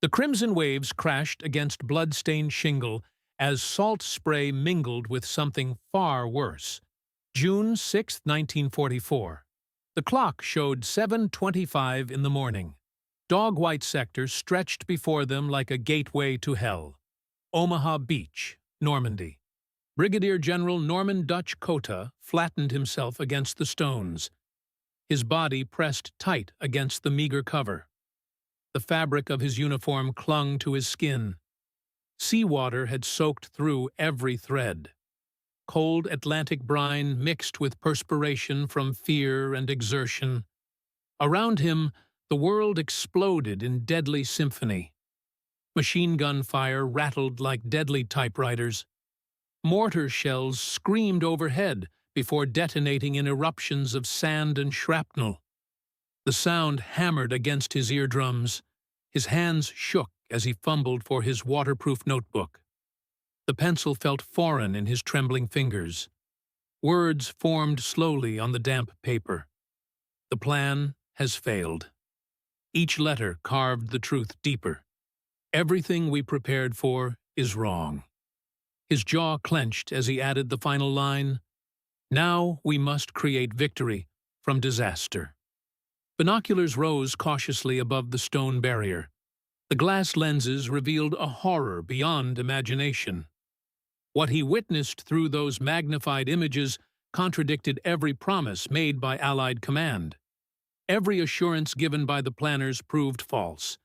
The crimson waves crashed against blood-stained shingle as salt spray mingled with something far worse. June 6, 1944. The clock showed 7:25 in the morning. Dog-white sector stretched before them like a gateway to hell. Omaha Beach, Normandy. Brigadier General Norman Dutch Cotter flattened himself against the stones, his body pressed tight against the meager cover. The fabric of his uniform clung to his skin. Seawater had soaked through every thread. Cold Atlantic brine mixed with perspiration from fear and exertion. Around him, the world exploded in deadly symphony. Machine gun fire rattled like deadly typewriters. Mortar shells screamed overhead before detonating in eruptions of sand and shrapnel. The sound hammered against his eardrums. His hands shook as he fumbled for his waterproof notebook. The pencil felt foreign in his trembling fingers. Words formed slowly on the damp paper. The plan has failed. Each letter carved the truth deeper. Everything we prepared for is wrong. His jaw clenched as he added the final line, "Now we must create victory from disaster." Binoculars rose cautiously above the stone barrier. The glass lenses revealed a horror beyond imagination. What he witnessed through those magnified images contradicted every promise made by Allied command. Every assurance given by the planners proved false.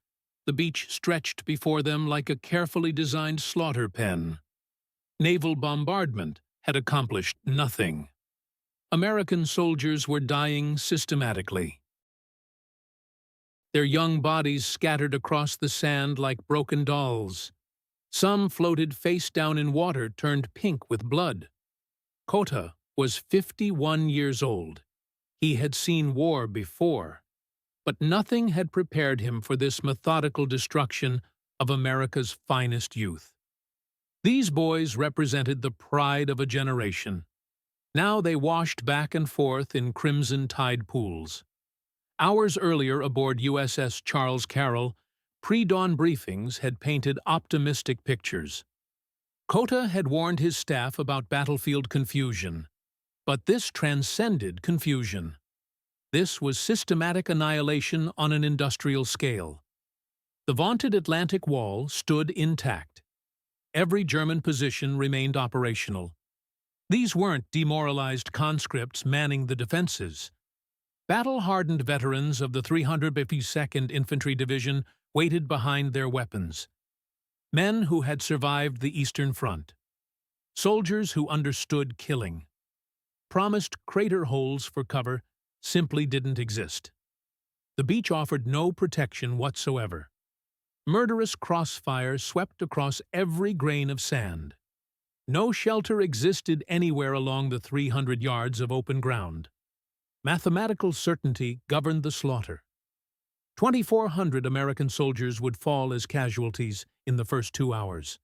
The beach stretched before them like a carefully designed slaughter pen. Naval bombardment had accomplished nothing. American soldiers were dying systematically. Their young bodies scattered across the sand like broken dolls. Some floated face down in water turned pink with blood. Cotter was 51 years old. He had seen war before, but nothing had prepared him for this methodical destruction of America's finest youth. These boys represented the pride of a generation. Now they washed back and forth in crimson tide pools. Hours earlier aboard USS Charles Carroll, pre-dawn briefings had painted optimistic pictures. Cotter had warned his staff about battlefield confusion, but this transcended confusion. This was systematic annihilation on an industrial scale. The vaunted Atlantic Wall stood intact. Every German position remained operational. These weren't demoralized conscripts manning the defenses. Battle-hardened veterans of the 352nd Infantry Division waited behind their weapons. Men who had survived the Eastern Front. Soldiers who understood killing. Promised crater holes for cover simply didn't exist. The beach offered no protection whatsoever. Murderous crossfire swept across every grain of sand. No shelter existed anywhere along the 300 yards of open ground. Mathematical certainty governed the slaughter. 2,400 American soldiers would fall as casualties in the first 2 hours.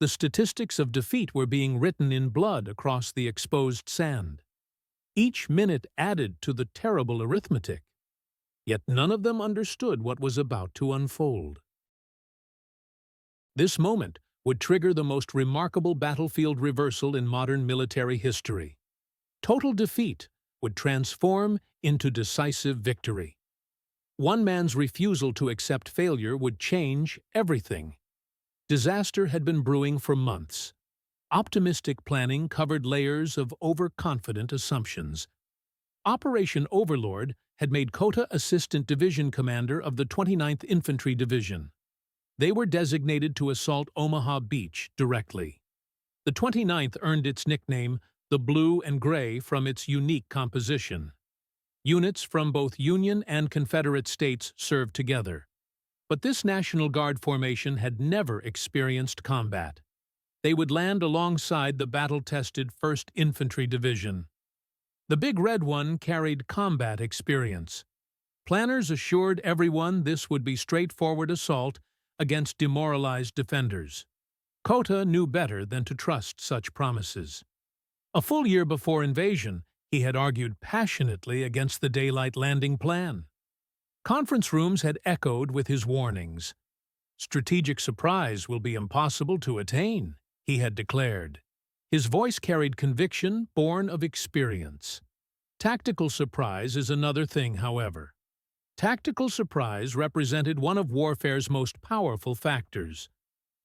The statistics of defeat were being written in blood across the exposed sand. Each minute added to the terrible arithmetic. Yet none of them understood what was about to unfold. This moment would trigger the most remarkable battlefield reversal in modern military history. Total defeat would transform into decisive victory. One man's refusal to accept failure would change everything. Disaster had been brewing for months. Optimistic planning covered layers of overconfident assumptions. Operation Overlord had made Cotter Assistant Division Commander of the 29th Infantry Division. They were designated to assault Omaha Beach directly. The 29th earned its nickname, the Blue and Gray, from its unique composition. Units from both Union and Confederate states served together. But this National Guard formation had never experienced combat. They would land alongside the battle-tested 1st Infantry Division. The Big Red One carried combat experience. Planners assured everyone this would be straightforward assault against demoralized defenders. Cotter knew better than to trust such promises. A full year before invasion, he had argued passionately against the daylight landing plan. Conference rooms had echoed with his warnings. Strategic surprise will be impossible to attain, he had declared. His voice carried conviction born of experience. Tactical surprise is another thing, however. Tactical surprise represented one of warfare's most powerful factors.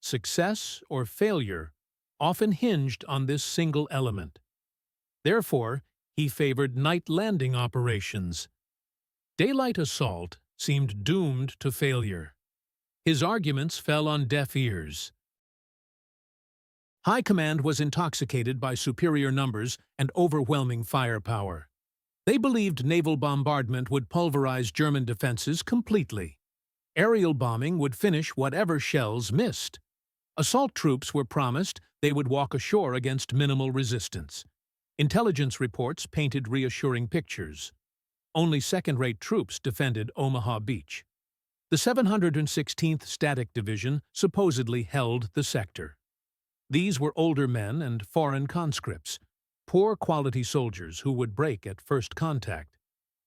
Success or failure often hinged on this single element. Therefore, he favored night landing operations. Daylight assault seemed doomed to failure. His arguments fell on deaf ears. High command was intoxicated by superior numbers and overwhelming firepower. They believed naval bombardment would pulverize German defenses completely. Aerial bombing would finish whatever shells missed. Assault troops were promised they would walk ashore against minimal resistance. Intelligence reports painted reassuring pictures. Only second-rate troops defended Omaha Beach. The 716th Static Division supposedly held the sector. These were older men and foreign conscripts, poor-quality soldiers who would break at first contact.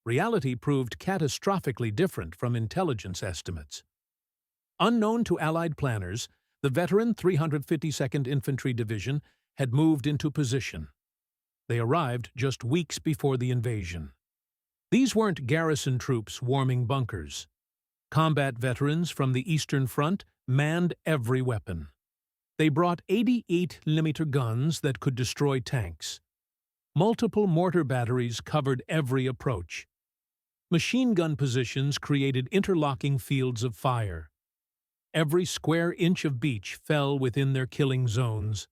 Reality proved catastrophically different from intelligence estimates. Unknown to Allied planners, the veteran 352nd Infantry Division had moved into position. They arrived just weeks before the invasion. These weren't garrison troops warming bunkers. Combat veterans from the Eastern Front manned every weapon. They brought 88mm guns that could destroy tanks. Multiple mortar batteries covered every approach. Machine gun positions created interlocking fields of fire. Every square inch of beach fell within their killing zones.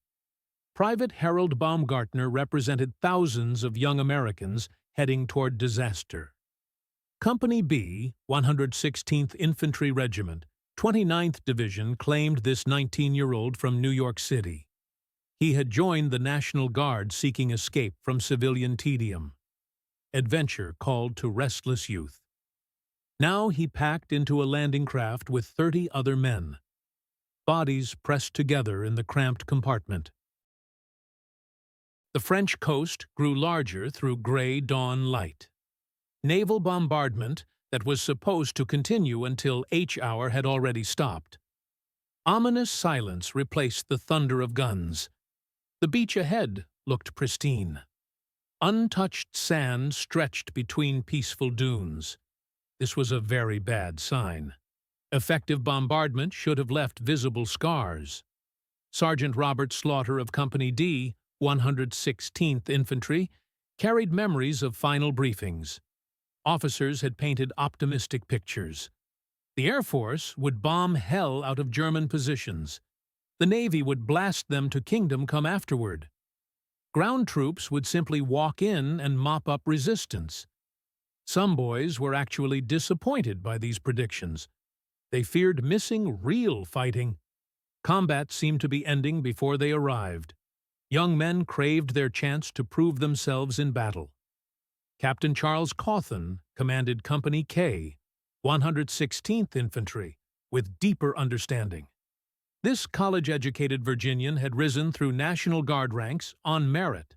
Private Harold Baumgartner represented thousands of young Americans heading toward disaster. Company B, 116th Infantry Regiment, 29th Division claimed this 19-year-old from New York City. He had joined the National Guard seeking escape from civilian tedium. Adventure called to restless youth. Now he packed into a landing craft with 30 other men. Bodies pressed together in the cramped compartment. The French coast grew larger through gray dawn light. Naval bombardment that was supposed to continue until H-hour had already stopped. Ominous silence replaced the thunder of guns. The beach ahead looked pristine. Untouched sand stretched between peaceful dunes. This was a very bad sign. Effective bombardment should have left visible scars. Sergeant Robert Slaughter of Company D, 116th Infantry, carried memories of final briefings. Officers had painted optimistic pictures. The Air Force would bomb hell out of German positions. The Navy would blast them to kingdom come afterward. Ground troops would simply walk in and mop up resistance. Some boys were actually disappointed by these predictions. They feared missing real fighting. Combat seemed to be ending before they arrived. Young men craved their chance to prove themselves in battle. Captain Charles Cawthon commanded Company K, 116th Infantry, with deeper understanding. This college-educated Virginian had risen through National Guard ranks on merit.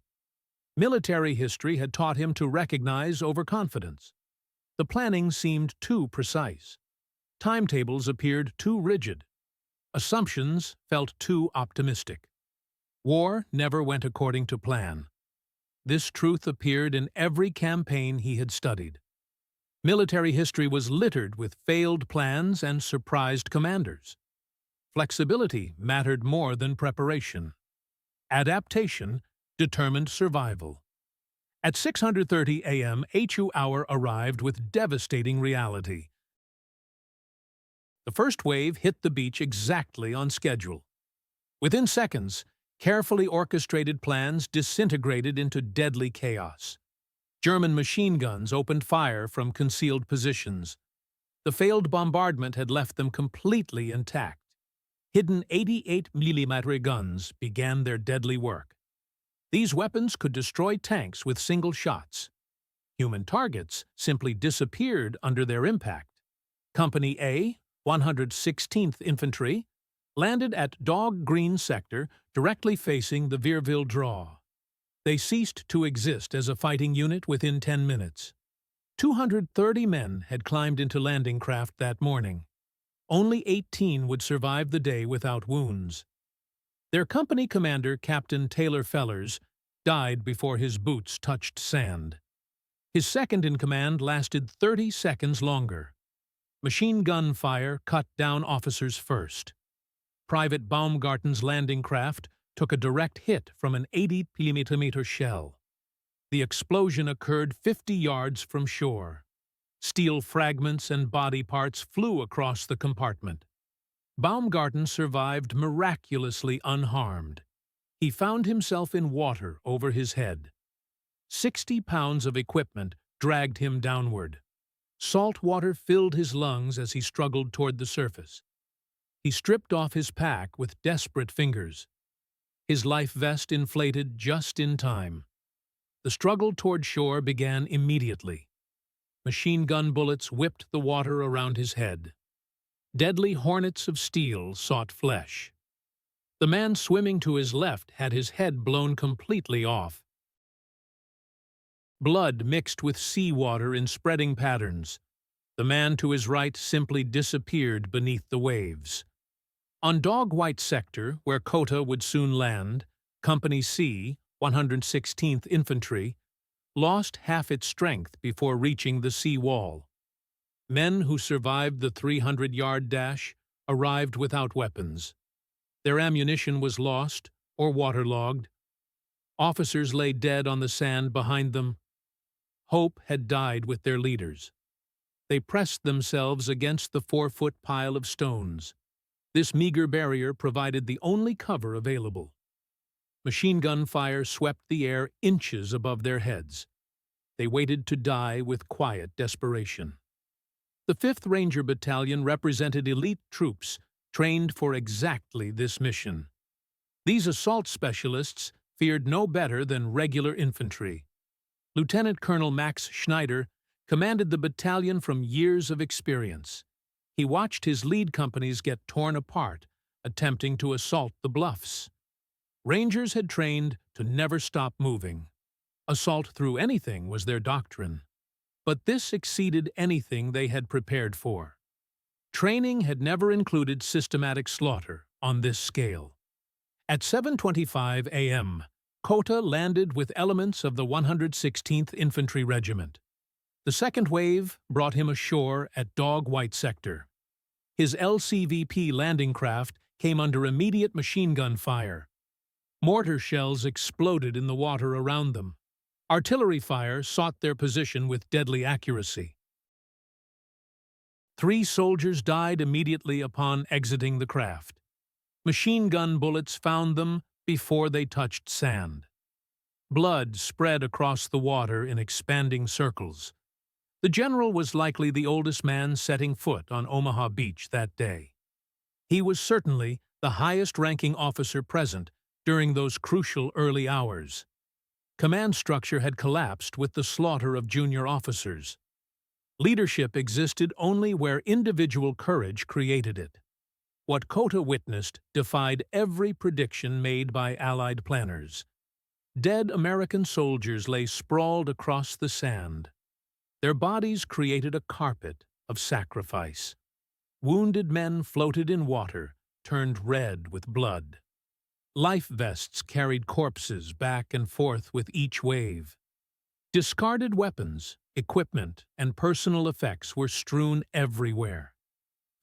Military history had taught him to recognize overconfidence. The planning seemed too precise. Timetables appeared too rigid. Assumptions felt too optimistic. War never went according to plan. This truth appeared in every campaign he had studied. Military history was littered with failed plans and surprised commanders. Flexibility mattered more than preparation. Adaptation determined survival. At 6:30 a.m., HU hour arrived with devastating reality. The first wave hit the beach exactly on schedule. Within seconds, carefully orchestrated plans disintegrated into deadly chaos. German machine guns opened fire from concealed positions. The failed bombardment had left them completely intact. Hidden 88mm guns began their deadly work. These weapons could destroy tanks with single shots. Human targets simply disappeared under their impact. Company A, 116th Infantry, landed at Dog Green Sector directly facing the Vierville Draw. They ceased to exist as a fighting unit within 10 minutes. 230 men had climbed into landing craft that morning. Only 18 would survive the day without wounds. Their company commander, Captain Taylor Fellers, died before his boots touched sand. His second-in-command lasted 30 seconds longer. Machine gun fire cut down officers first. Private Baumgarten's landing craft took a direct hit from an 80 mm shell. The explosion occurred 50 yards from shore. Steel fragments and body parts flew across the compartment. Baumgarten survived miraculously unharmed. He found himself in water over his head. 60 pounds of equipment dragged him downward. Salt water filled his lungs as he struggled toward the surface. He stripped off his pack with desperate fingers. His life vest inflated just in time. The struggle toward shore began immediately. Machine gun bullets whipped the water around his head. Deadly hornets of steel sought flesh. The man swimming to his left had his head blown completely off. Blood mixed with seawater in spreading patterns. The man to his right simply disappeared beneath the waves. On Dog White Sector, where Cotter would soon land, Company C, 116th Infantry, lost half its strength before reaching the sea wall. Men who survived the 300-yard dash arrived without weapons. Their ammunition was lost or waterlogged. Officers lay dead on the sand behind them. Hope had died with their leaders. They pressed themselves against the 4-foot pile of stones. This meager barrier provided the only cover available. Machine gun fire swept the air inches above their heads. They waited to die with quiet desperation. The 5th Ranger Battalion represented elite troops trained for exactly this mission. These assault specialists feared no better than regular infantry. Lieutenant Colonel Max Schneider commanded the battalion from years of experience. He watched his lead companies get torn apart, attempting to assault the bluffs. Rangers had trained to never stop moving. Assault through anything was their doctrine. But this exceeded anything they had prepared for. Training had never included systematic slaughter on this scale. At 7:25 a.m., Cotter landed with elements of the 116th Infantry Regiment. The second wave brought him ashore at Dog White Sector. His LCVP landing craft came under immediate machine gun fire. Mortar shells exploded in the water around them. Artillery fire sought their position with deadly accuracy. 3 soldiers died immediately upon exiting the craft. Machine gun bullets found them before they touched sand. Blood spread across the water in expanding circles. The general was likely the oldest man setting foot on Omaha Beach that day. He was certainly the highest-ranking officer present during those crucial early hours. Command structure had collapsed with the slaughter of junior officers. Leadership existed only where individual courage created it. What Cotter witnessed defied every prediction made by Allied planners. Dead American soldiers lay sprawled across the sand. Their bodies created a carpet of sacrifice. Wounded men floated in water, turned red with blood. Life vests carried corpses back and forth with each wave. Discarded weapons, equipment, and personal effects were strewn everywhere.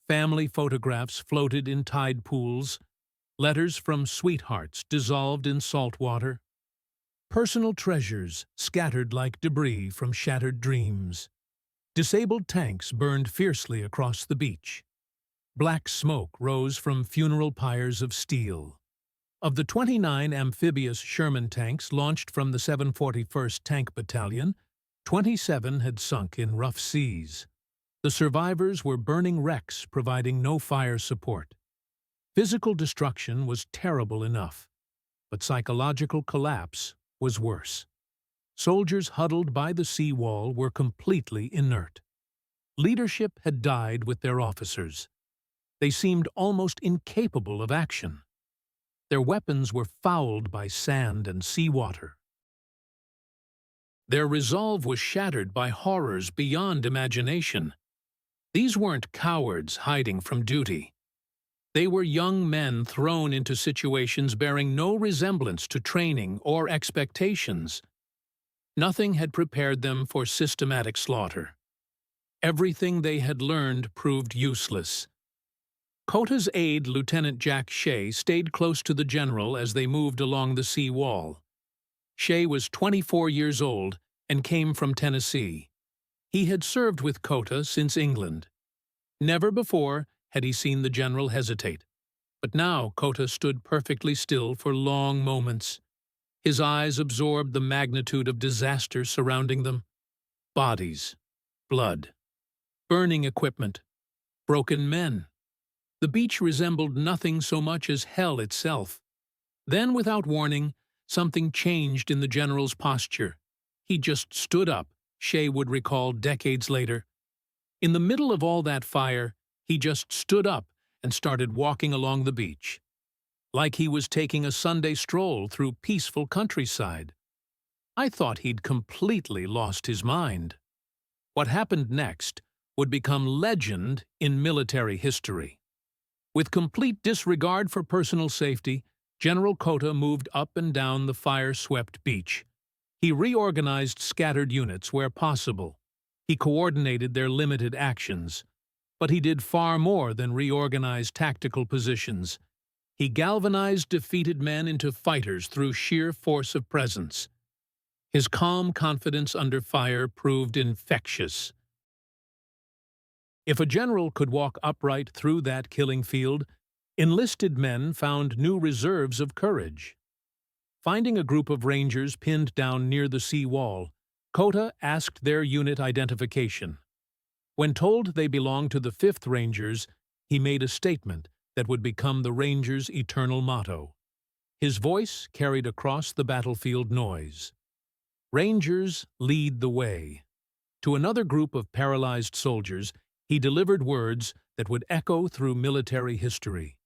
Family photographs floated in tide pools. Letters from sweethearts dissolved in salt water. Personal treasures scattered like debris from shattered dreams. Disabled tanks burned fiercely across the beach. Black smoke rose from funeral pyres of steel. Of the 29 amphibious Sherman tanks launched from the 741st Tank Battalion, 27 had sunk in rough seas. The survivors were burning wrecks providing no fire support. Physical destruction was terrible enough, but psychological collapse was worse. Soldiers huddled by the seawall were completely inert. Leadership had died with their officers. They seemed almost incapable of action. Their weapons were fouled by sand and seawater. Their resolve was shattered by horrors beyond imagination. These weren't cowards hiding from duty. They were young men thrown into situations bearing no resemblance to training or expectations. Nothing had prepared them for systematic slaughter. Everything they had learned proved useless. Cotta's aide, Lieutenant Jack Shea, stayed close to the general as they moved along the sea wall. Shea was 24 years old and came from Tennessee. He had served with Cotta since England. Never before had he seen the general hesitate, but now Cotta stood perfectly still for long moments. His eyes absorbed the magnitude of disaster surrounding them. Bodies, blood, burning equipment, broken men. The beach resembled nothing so much as hell itself. Then, without warning, something changed in the general's posture. He just stood up, Shea would recall decades later. In the middle of all that fire, he just stood up and started walking along the beach, like he was taking a Sunday stroll through peaceful countryside. I thought he'd completely lost his mind. What happened next would become legend in military history. With complete disregard for personal safety, General Cotta moved up and down the fire-swept beach. He reorganized scattered units where possible. He coordinated their limited actions. But he did far more than reorganize tactical positions. He galvanized defeated men into fighters through sheer force of presence. His calm confidence under fire proved infectious. If a general could walk upright through that killing field, enlisted men found new reserves of courage. Finding a group of Rangers pinned down near the sea wall, Cotta asked their unit identification. When told they belonged to the 5th Rangers, he made a statement that would become the Rangers' eternal motto. His voice carried across the battlefield noise. Rangers lead the way. To another group of paralyzed soldiers, he delivered words that would echo through military history.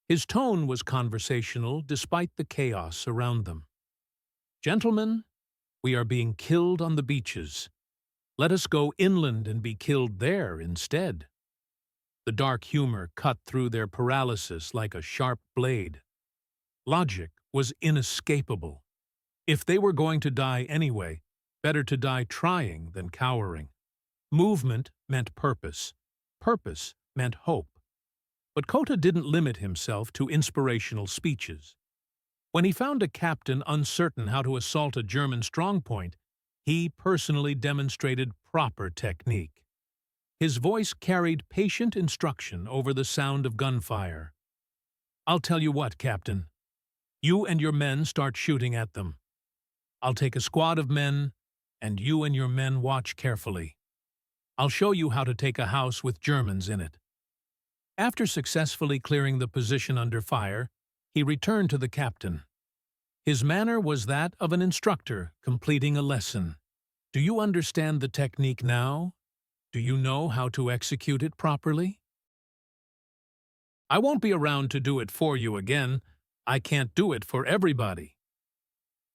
His tone was conversational despite the chaos around them. "Gentlemen, we are being killed on the beaches. Let us go inland and be killed there instead." The dark humor cut through their paralysis like a sharp blade. Logic was inescapable. If they were going to die anyway, better to die trying than cowering. Movement meant purpose. Purpose meant hope. But Cotta didn't limit himself to inspirational speeches. When he found a captain uncertain how to assault a German strongpoint, he personally demonstrated proper technique. His voice carried patient instruction over the sound of gunfire. "I'll tell you what, Captain. You and your men start shooting at them. I'll take a squad of men, and you and your men watch carefully. I'll show you how to take a house with Germans in it." After successfully clearing the position under fire, he returned to the captain. His manner was that of an instructor completing a lesson. "Do you understand the technique now? Do you know how to execute it properly?" "I won't be around to do it for you again. I can't do it for everybody."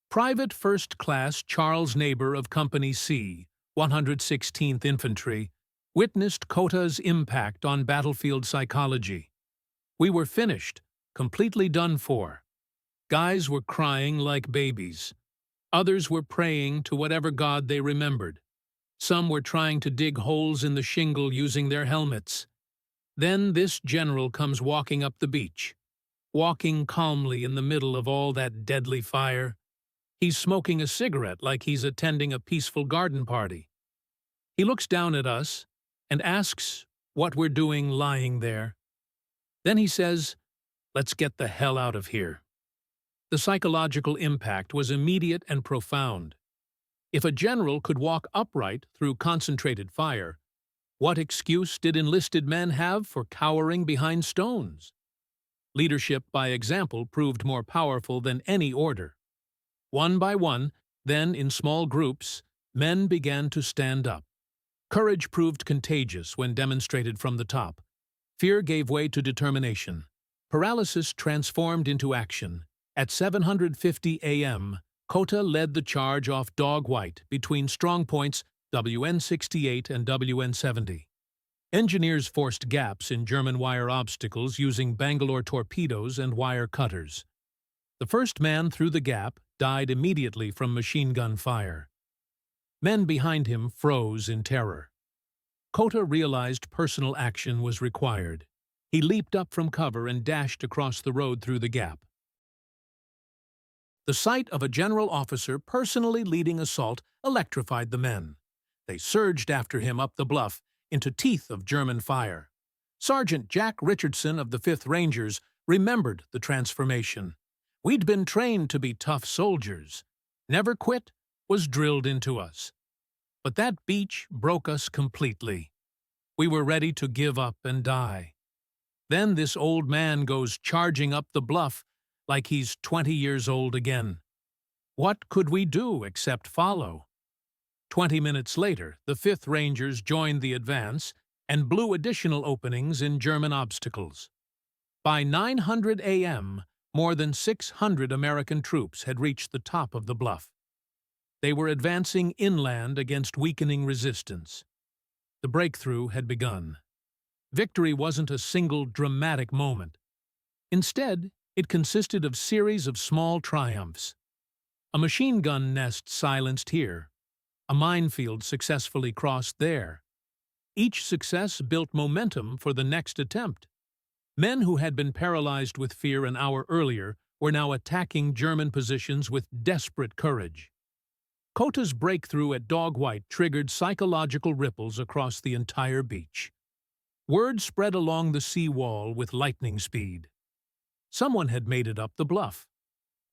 Private First Class Charles Neighbor of Company C, 116th Infantry, witnessed Cotta's impact on battlefield psychology. "We were finished, completely done for. Guys were crying like babies. Others were praying to whatever god they remembered. Some were trying to dig holes in the shingle using their helmets. Then this general comes walking up the beach, walking calmly in the middle of all that deadly fire. He's smoking a cigarette like he's attending a peaceful garden party. He looks down at us and asks what we're doing lying there. Then he says, 'Let's get the hell out of here.'" The psychological impact was immediate and profound. If a general could walk upright through concentrated fire, what excuse did enlisted men have for cowering behind stones? Leadership by example proved more powerful than any order. One by one, then in small groups, men began to stand up. Courage proved contagious when demonstrated from the top. Fear gave way to determination. Paralysis transformed into action. At 7:50 a.m., Cotta led the charge off Dog White between strongpoints WN68 and WN70. Engineers forced gaps in German wire obstacles using Bangalore torpedoes and wire cutters. The first man through the gap died immediately from machine gun fire. Men behind him froze in terror. Cotter realized personal action was required. He leaped up from cover and dashed across the road through the gap. The sight of a general officer personally leading assault electrified the men. They surged after him up the bluff into teeth of German fire. Sergeant Jack Richardson of the 5th Rangers remembered the transformation. We'd been trained to be tough soldiers. Never quit was drilled into us. But that beach broke us completely. We were ready to give up and die. Then this old man goes charging up the bluff like he's 20 years old again. What could we do except follow? 20 minutes later, the 5th Rangers joined the advance and blew additional openings in German obstacles. By 900 a.m., more than 600 American troops had reached the top of the bluff. They were advancing inland against weakening resistance. The breakthrough had begun. Victory wasn't a single dramatic moment. Instead, it consisted of series of small triumphs. A machine gun nest silenced here. A minefield successfully crossed there. Each success built momentum for the next attempt. Men who had been paralyzed with fear an hour earlier were now attacking German positions with desperate courage. Cotter's breakthrough at Dog White triggered psychological ripples across the entire beach. Word spread along the sea wall with lightning speed. Someone had made it up the bluff.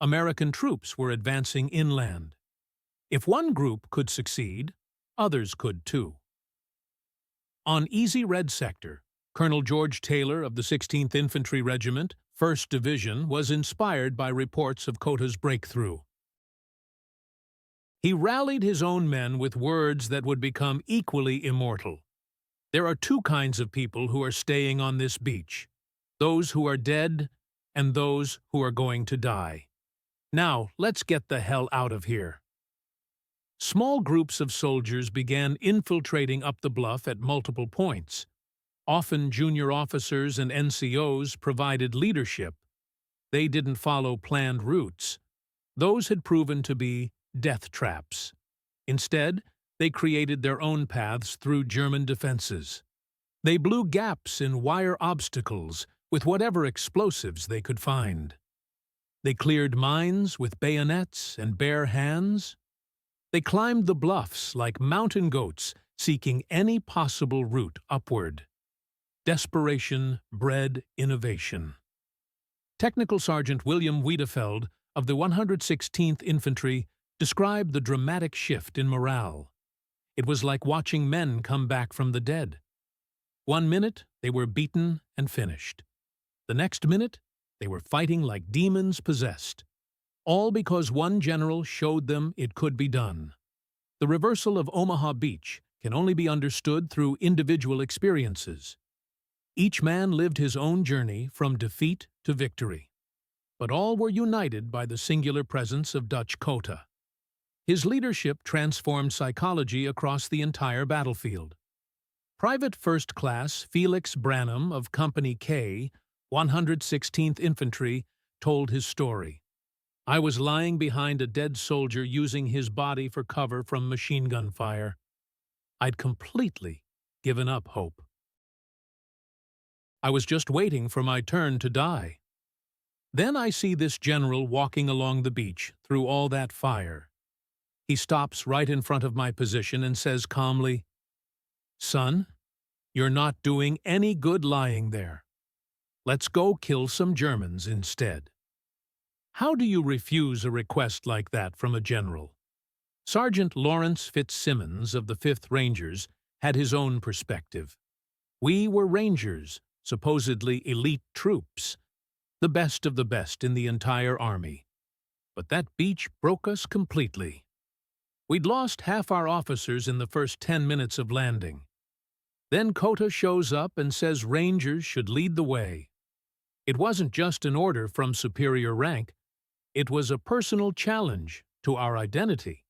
American troops were advancing inland. If one group could succeed, others could too. On Easy Red Sector, Colonel George Taylor of the 16th Infantry Regiment, 1st Division, was inspired by reports of Cotter's breakthrough. He rallied his own men with words that would become equally immortal. There are two kinds of people who are staying on this beach: those who are dead and those who are going to die. Now, let's get the hell out of here. Small groups of soldiers began infiltrating up the bluff at multiple points. Often junior officers and NCOs provided leadership. They didn't follow planned routes. Those had proven to be death traps. Instead, they created their own paths through German defenses. They blew gaps in wire obstacles with whatever explosives they could find. They cleared mines with bayonets and bare hands. They climbed the bluffs like mountain goats, seeking any possible route upward. Desperation bred innovation. Technical Sergeant William Wiedefeld of the 116th Infantry described the dramatic shift in morale. It was like watching men come back from the dead. One minute, they were beaten and finished. The next minute, they were fighting like demons possessed. All because one general showed them it could be done. The reversal of Omaha Beach can only be understood through individual experiences. Each man lived his own journey from defeat to victory. But all were united by the singular presence of Dutch Cotter. His leadership transformed psychology across the entire battlefield. Private First Class Felix Branham of Company K, 116th Infantry, told his story. I was lying behind a dead soldier using his body for cover from machine gun fire. I'd completely given up hope. I was just waiting for my turn to die. Then I see this general walking along the beach through all that fire. He stops right in front of my position and says calmly, "Son, you're not doing any good lying there. Let's go kill some Germans instead." How do you refuse a request like that from a general? Sergeant Lawrence Fitzsimmons of the 5th Rangers had his own perspective. We were Rangers, supposedly elite troops, the best of the best in the entire army. But that beach broke us completely. We'd lost half our officers in the first 10 minutes of landing. Then Cotter shows up and says Rangers should lead the way. It wasn't just an order from superior rank. It was a personal challenge to our identity.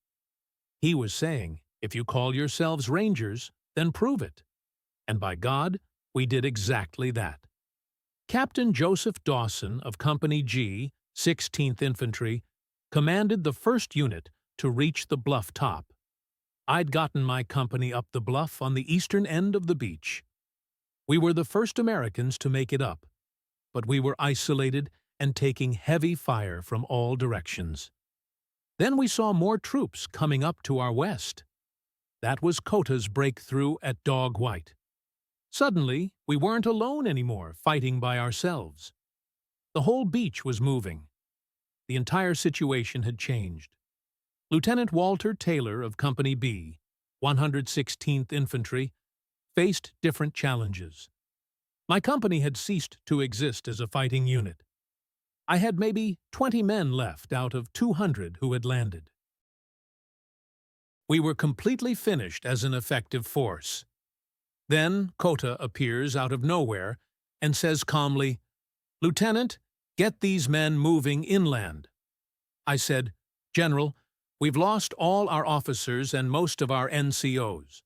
He was saying, if you call yourselves Rangers, then prove it. And by God, we did exactly that. Captain Joseph Dawson of Company G, 16th Infantry, commanded the 1st Unit to reach the bluff top. I'd gotten my company up the bluff on the eastern end of the beach. We were the first Americans to make it up, but we were isolated and taking heavy fire from all directions. Then we saw more troops coming up to our west. That was Cotta's breakthrough at Dog White. Suddenly, we weren't alone anymore, fighting by ourselves. The whole beach was moving. The entire situation had changed. Lieutenant Walter Taylor of Company B, 116th Infantry, faced different challenges. My company had ceased to exist as a fighting unit. I had maybe 20 men left out of 200 who had landed. We were completely finished as an effective force. Then Cotta appears out of nowhere and says calmly, "Lieutenant, get these men moving inland." I said, "General, we've lost all our officers and most of our NCOs.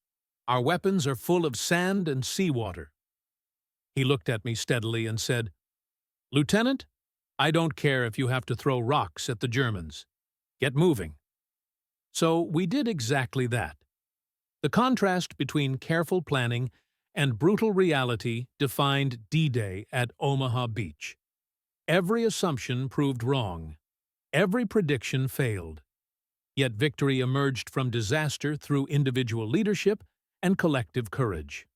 Our weapons are full of sand and seawater." He looked at me steadily and said, "Lieutenant, I don't care if you have to throw rocks at the Germans. Get moving." So we did exactly that. The contrast between careful planning and brutal reality defined D-Day at Omaha Beach. Every assumption proved wrong. Every prediction failed. Yet victory emerged from disaster through individual leadership and collective courage.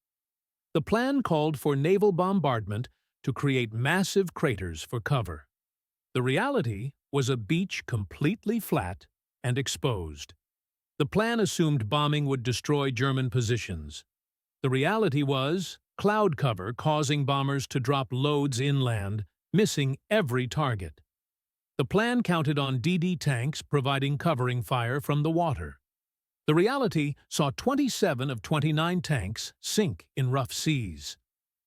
The plan called for naval bombardment to create massive craters for cover. The reality was a beach completely flat and exposed. The plan assumed bombing would destroy German positions. The reality was cloud cover causing bombers to drop loads inland, missing every target. The plan counted on DD tanks providing covering fire from the water. The reality saw 27 of 29 tanks sink in rough seas.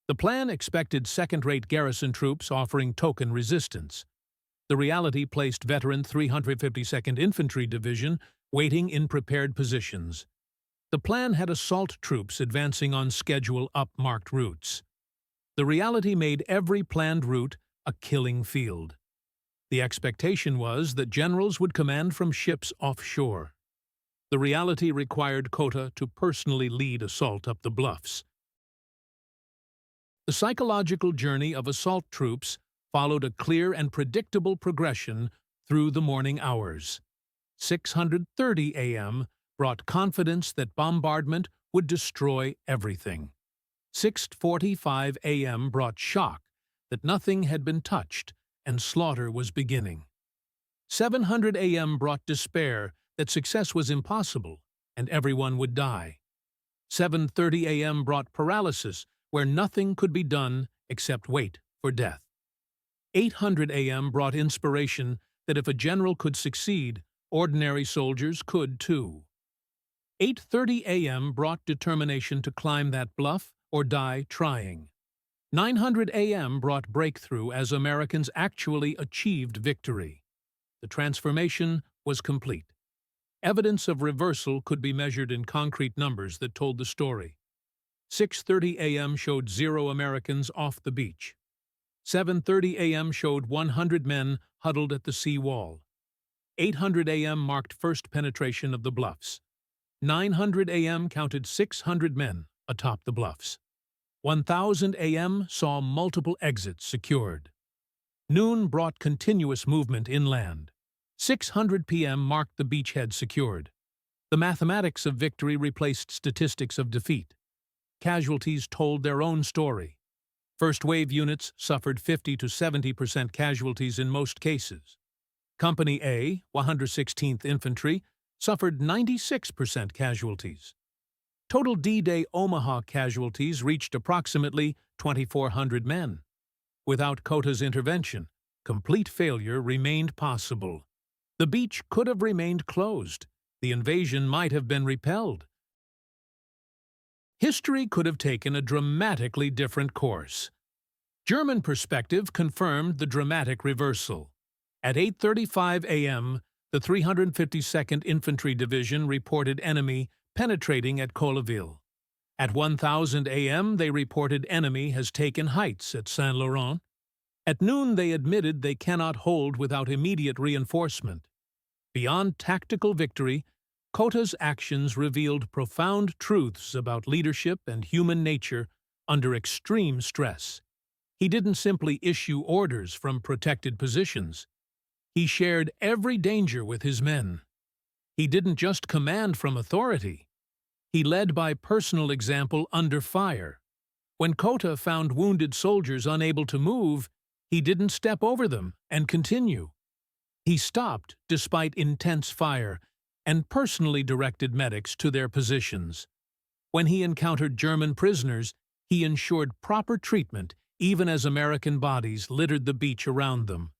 The plan expected second-rate garrison troops offering token resistance. The reality placed veteran 352nd Infantry Division waiting in prepared positions. The plan had assault troops advancing on schedule up marked routes. The reality made every planned route a killing field. The expectation was that generals would command from ships offshore. The reality required Cotta to personally lead assault up the bluffs. The psychological journey of assault troops followed a clear and predictable progression through the morning hours. 6:30 a.m. brought confidence that bombardment would destroy everything. 6:45 a.m. brought shock that nothing had been touched and slaughter was beginning. 700 a.m. brought despair that success was impossible and everyone would die. 7:30 a.m. brought paralysis where nothing could be done except wait for death. 800 a.m. brought inspiration that if a general could succeed, ordinary soldiers could too. 8:30 a.m. brought determination to climb that bluff or die trying. 900 a.m. brought breakthrough as Americans actually achieved victory. The transformation was complete. Evidence of reversal could be measured in concrete numbers that told the story. 6:30 a.m. showed 0 Americans off the beach. 7:30 a.m. showed 100 men huddled at the sea wall. 800 a.m. marked first penetration of the bluffs. 900 a.m. counted 600 men atop the bluffs. 1000 a.m. saw multiple exits secured. Noon brought continuous movement inland. 600 p.m. marked the beachhead secured. The mathematics of victory replaced statistics of defeat. Casualties told their own story. First-wave units suffered 50 to 70% casualties in most cases. Company A, 116th Infantry, suffered 96% casualties. Total D-Day Omaha casualties reached approximately 2,400 men. Without Cotta's intervention, complete failure remained possible. The beach could have remained closed. The invasion might have been repelled. History could have taken a dramatically different course. German perspective confirmed the dramatic reversal. At 8:35 a.m., the 352nd Infantry Division reported enemy penetrating at Colleville. At 1000 a.m., they reported enemy has taken heights at Saint-Laurent. At noon, they admitted they cannot hold without immediate reinforcement. Beyond tactical victory, Cotter's actions revealed profound truths about leadership and human nature under extreme stress. He didn't simply issue orders from protected positions. He shared every danger with his men. He didn't just command from authority. He led by personal example under fire. When Cotter found wounded soldiers unable to move, he didn't step over them and continue. He stopped despite intense fire and personally directed medics to their positions. When he encountered German prisoners, he ensured proper treatment even as American bodies littered the beach around them.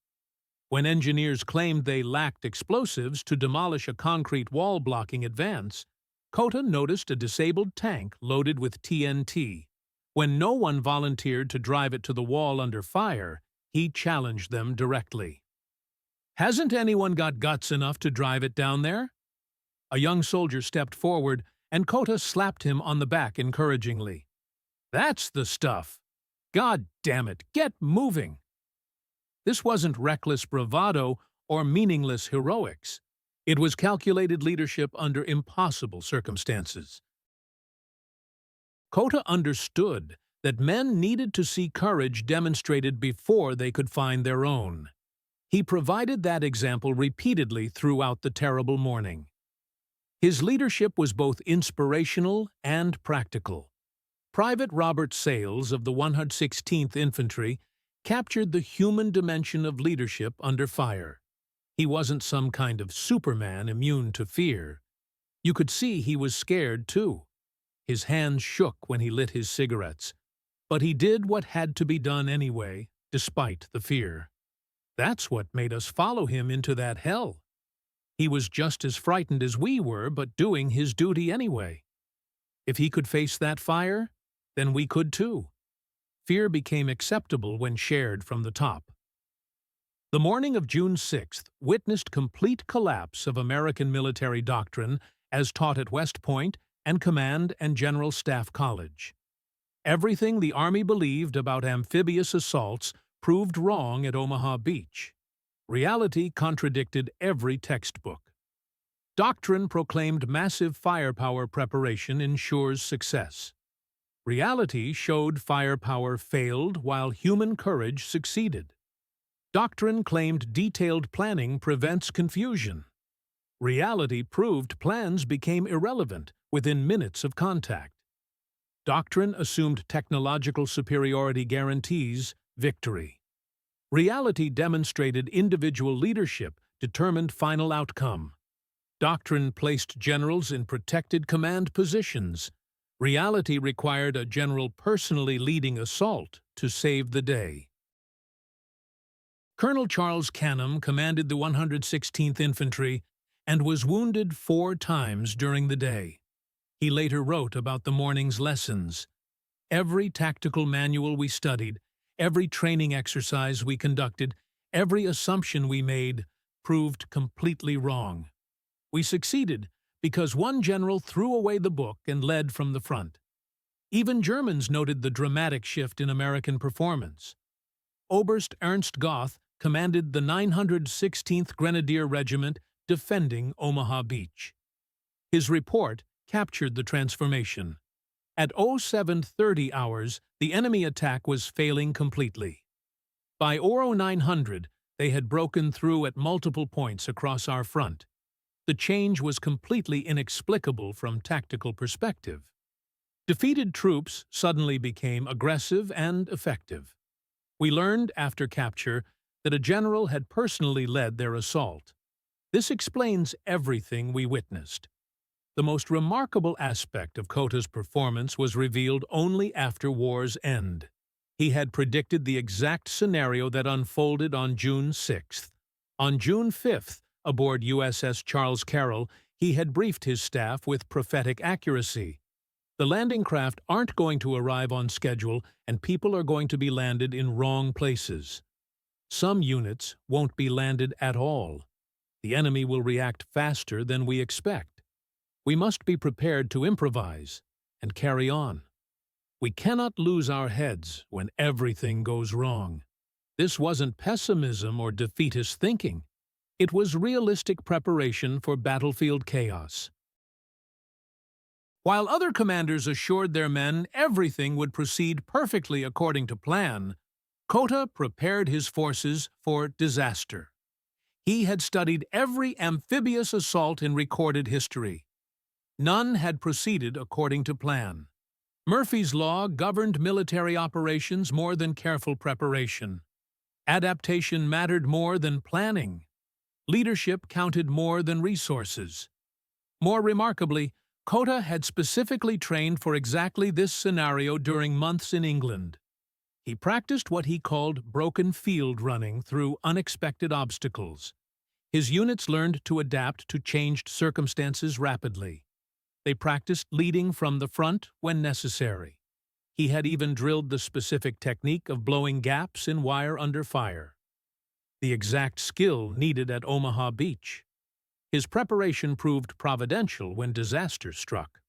When engineers claimed they lacked explosives to demolish a concrete wall blocking advance, Cotter noticed a disabled tank loaded with TNT. When no one volunteered to drive it to the wall under fire, he challenged them directly. "Hasn't anyone got guts enough to drive it down there?" A young soldier stepped forward, and Cotter slapped him on the back encouragingly. "That's the stuff! God damn it, get moving!" This wasn't reckless bravado or meaningless heroics. It was calculated leadership under impossible circumstances. Cotter understood that men needed to see courage demonstrated before they could find their own. He provided that example repeatedly throughout the terrible morning. His leadership was both inspirational and practical. Private Robert Sales of the 116th Infantry captured the human dimension of leadership under fire. He wasn't some kind of Superman immune to fear. You could see he was scared, too. His hands shook when he lit his cigarettes. But he did what had to be done anyway, despite the fear. That's what made us follow him into that hell. He was just as frightened as we were, but doing his duty anyway. If he could face that fire, then we could too. Fear became acceptable when shared from the top. The morning of June 6th witnessed complete collapse of American military doctrine as taught at West Point and Command and General Staff College. Everything the Army believed about amphibious assaults proved wrong at Omaha Beach. Reality contradicted every textbook. Doctrine proclaimed massive firepower preparation ensures success. Reality showed firepower failed while human courage succeeded. Doctrine claimed detailed planning prevents confusion. Reality proved plans became irrelevant within minutes of contact. Doctrine assumed technological superiority guarantees victory. Reality demonstrated individual leadership determined final outcome. Doctrine placed generals in protected command positions. Reality required a general personally leading assault to save the day. Colonel Charles Canham commanded the 116th Infantry and was wounded 4 times during the day. He later wrote about the morning's lessons. Every tactical manual we studied, every training exercise we conducted, every assumption we made proved completely wrong. We succeeded because one general threw away the book and led from the front. Even Germans noted the dramatic shift in American performance. Oberst Ernst Goth commanded the 916th Grenadier Regiment defending Omaha Beach. His report captured the transformation. At 0730 hours, the enemy attack was failing completely. By 0900, they had broken through at multiple points across our front. The change was completely inexplicable from tactical perspective. Defeated troops suddenly became aggressive and effective. We learned after capture that a general had personally led their assault. This explains everything we witnessed. The most remarkable aspect of Cotter's performance was revealed only after war's end. He had predicted the exact scenario that unfolded on June 6th. On June 5th, aboard USS Charles Carroll, he had briefed his staff with prophetic accuracy. The landing craft aren't going to arrive on schedule, and people are going to be landed in wrong places. Some units won't be landed at all. The enemy will react faster than we expect. We must be prepared to improvise. and carry on. We cannot lose our heads when everything goes wrong. This wasn't pessimism or defeatist thinking. It was realistic preparation for battlefield chaos. While other commanders assured their men everything would proceed perfectly according to plan, Cotter prepared his forces for disaster. He had studied every amphibious assault in recorded history. None had proceeded according to plan. Murphy's Law governed military operations more than careful preparation. Adaptation mattered more than planning. Leadership counted more than resources. More remarkably, Cotter had specifically trained for exactly this scenario during months in England. He practiced what he called broken field running through unexpected obstacles. His units learned to adapt to changed circumstances rapidly. They practiced leading from the front when necessary. He had even drilled the specific technique of blowing gaps in wire under fire, the exact skill needed at Omaha Beach. His preparation proved providential when disaster struck.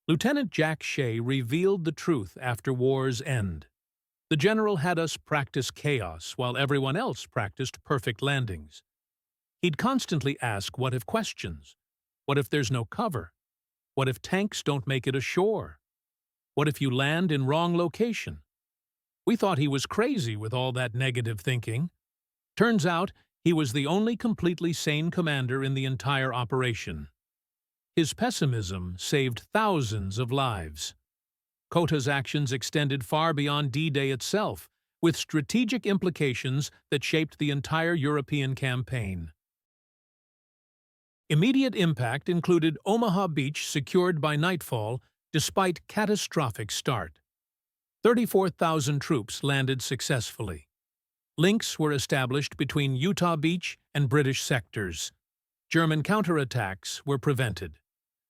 Lieutenant Jack Shea revealed the truth after war's end. The general had us practice chaos while everyone else practiced perfect landings. He'd constantly ask what-if questions. What if there's no cover? What if tanks don't make it ashore? What if you land in wrong location? We thought he was crazy with all that negative thinking. Turns out, he was the only completely sane commander in the entire operation. His pessimism saved thousands of lives. Cotter's actions extended far beyond D-Day itself, with strategic implications that shaped the entire European campaign. Immediate impact included Omaha Beach secured by nightfall despite catastrophic start. 34,000 troops landed successfully. Links were established between Utah Beach and British sectors. German counterattacks were prevented.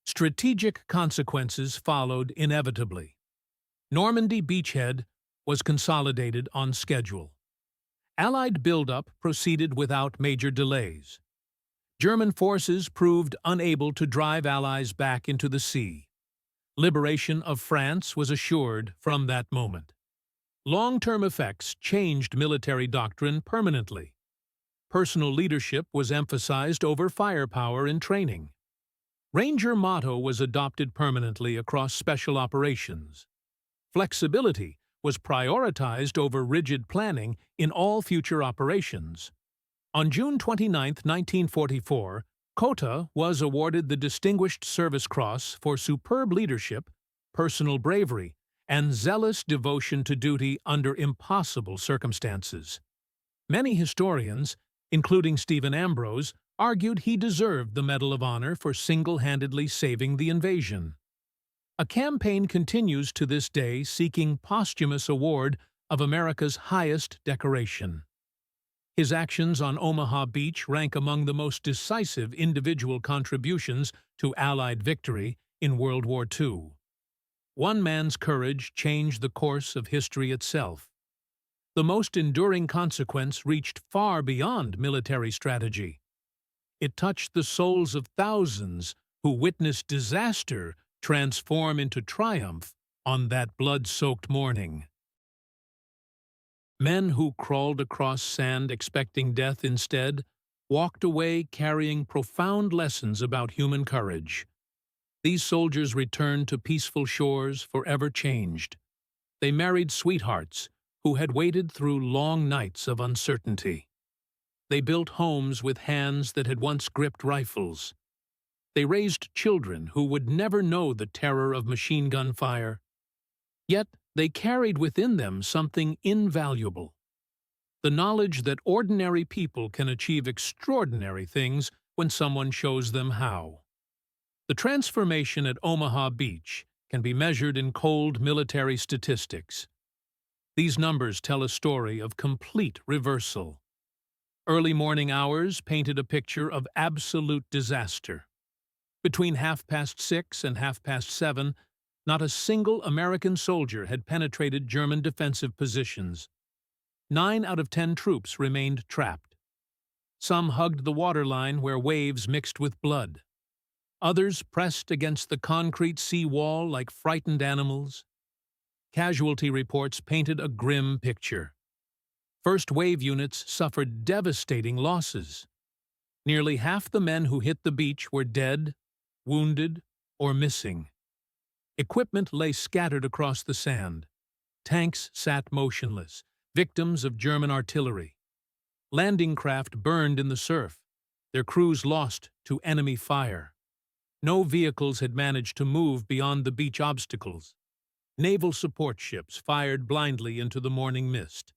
Strategic consequences followed inevitably. Normandy beachhead was consolidated on schedule. Allied buildup proceeded without major delays. German forces proved unable to drive Allies back into the sea. Liberation of France was assured from that moment. Long-term effects changed military doctrine permanently. Personal leadership was emphasized over firepower in training. Ranger motto was adopted permanently across special operations. Flexibility was prioritized over rigid planning in all future operations. On June 29, 1944, Cotter was awarded the Distinguished Service Cross for superb leadership, personal bravery, and zealous devotion to duty under impossible circumstances. Many historians, including Stephen Ambrose, argued he deserved the Medal of Honor for single-handedly saving the invasion. A campaign continues to this day seeking posthumous award of America's highest decoration. His actions on Omaha Beach rank among the most decisive individual contributions to Allied victory in World War II. One man's courage changed the course of history itself. The most enduring consequence reached far beyond military strategy. It touched the souls of thousands who witnessed disaster transform into triumph on that blood-soaked morning. Men who crawled across sand expecting death instead walked away carrying profound lessons about human courage. These soldiers returned to peaceful shores forever changed. They married sweethearts who had waited through long nights of uncertainty. They built homes with hands that had once gripped rifles. They raised children who would never know the terror of machine gun fire. Yet they carried within them something invaluable: the knowledge that ordinary people can achieve extraordinary things when someone shows them how. The transformation at Omaha Beach can be measured in cold military statistics. These numbers tell a story of complete reversal. Early morning hours painted a picture of absolute disaster. Between 6:30 and 7:30, not a single American soldier had penetrated German defensive positions. 9 out of 10 troops remained trapped. Some hugged the waterline where waves mixed with blood. Others pressed against the concrete sea wall like frightened animals. Casualty reports painted a grim picture. First wave units suffered devastating losses. Nearly half the men who hit the beach were dead, wounded, or missing. Equipment lay scattered across the sand. Tanks sat motionless, victims of German artillery. Landing craft burned in the surf, their crews lost to enemy fire. No vehicles had managed to move beyond the beach obstacles. Naval support ships fired blindly into the morning mist.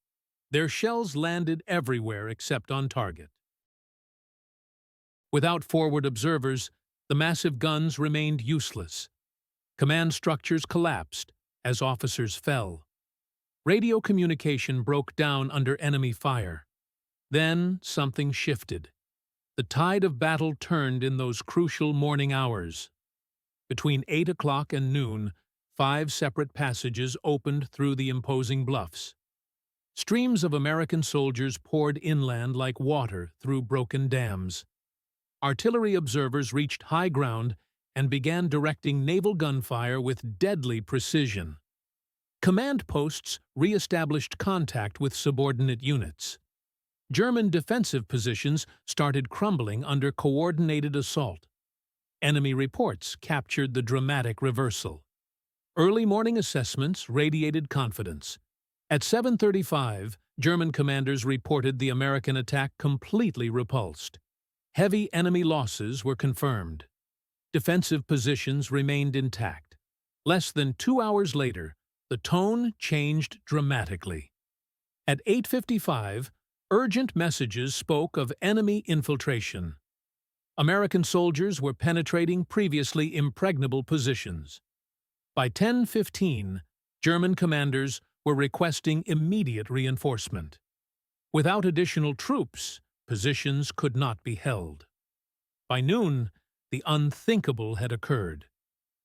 Their shells landed everywhere except on target. Without forward observers, the massive guns remained useless. Command structures collapsed as officers fell. Radio communication broke down under enemy fire. Then something shifted. The tide of battle turned in those crucial morning hours. Between 8 o'clock and noon, 5 separate passages opened through the imposing bluffs. Streams of American soldiers poured inland like water through broken dams. Artillery observers reached high ground and began directing naval gunfire with deadly precision. Command posts re-established contact with subordinate units. German defensive positions started crumbling under coordinated assault. Enemy reports captured the dramatic reversal. Early morning assessments radiated confidence. At 7:35, German commanders reported the American attack completely repulsed. Heavy enemy losses were confirmed. Defensive positions remained intact. Less than 2 hours later, the tone changed dramatically. At 8:55, urgent messages spoke of enemy infiltration. American soldiers were penetrating previously impregnable positions. By 10:15, German commanders were requesting immediate reinforcement. Without additional troops, positions could not be held. By noon, the unthinkable had occurred.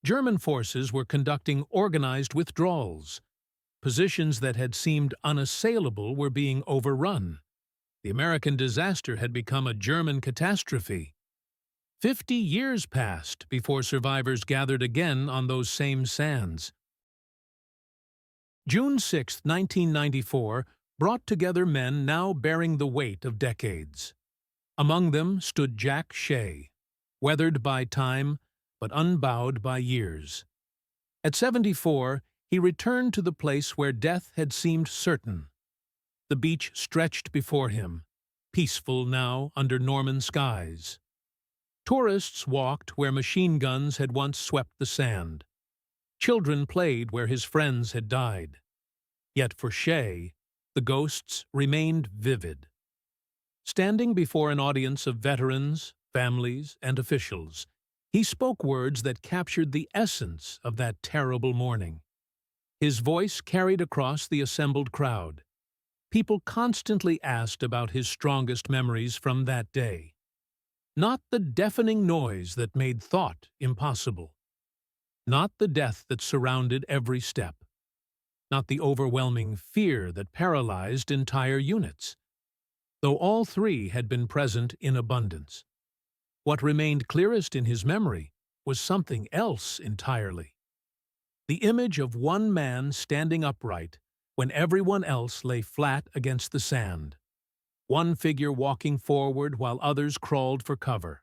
German forces were conducting organized withdrawals. Positions that had seemed unassailable were being overrun. The American disaster had become a German catastrophe. 50 years passed before survivors gathered again on those same sands. June 6, 1994, brought together men now bearing the weight of decades. Among them stood Jack Shea, weathered by time but unbowed by years. At 74, he returned to the place where death had seemed certain. The beach stretched before him, peaceful now under Norman skies. Tourists walked where machine guns had once swept the sand. Children played where his friends had died. Yet for Shea, the ghosts remained vivid. Standing before an audience of veterans, families, and officials, he spoke words that captured the essence of that terrible morning. His voice carried across the assembled crowd. People constantly asked about his strongest memories from that day. Not the deafening noise that made thought impossible. Not the death that surrounded every step. Not the overwhelming fear that paralyzed entire units. Though all three had been present in abundance. What remained clearest in his memory was something else entirely. The image of one man standing upright when everyone else lay flat against the sand. One figure walking forward while others crawled for cover.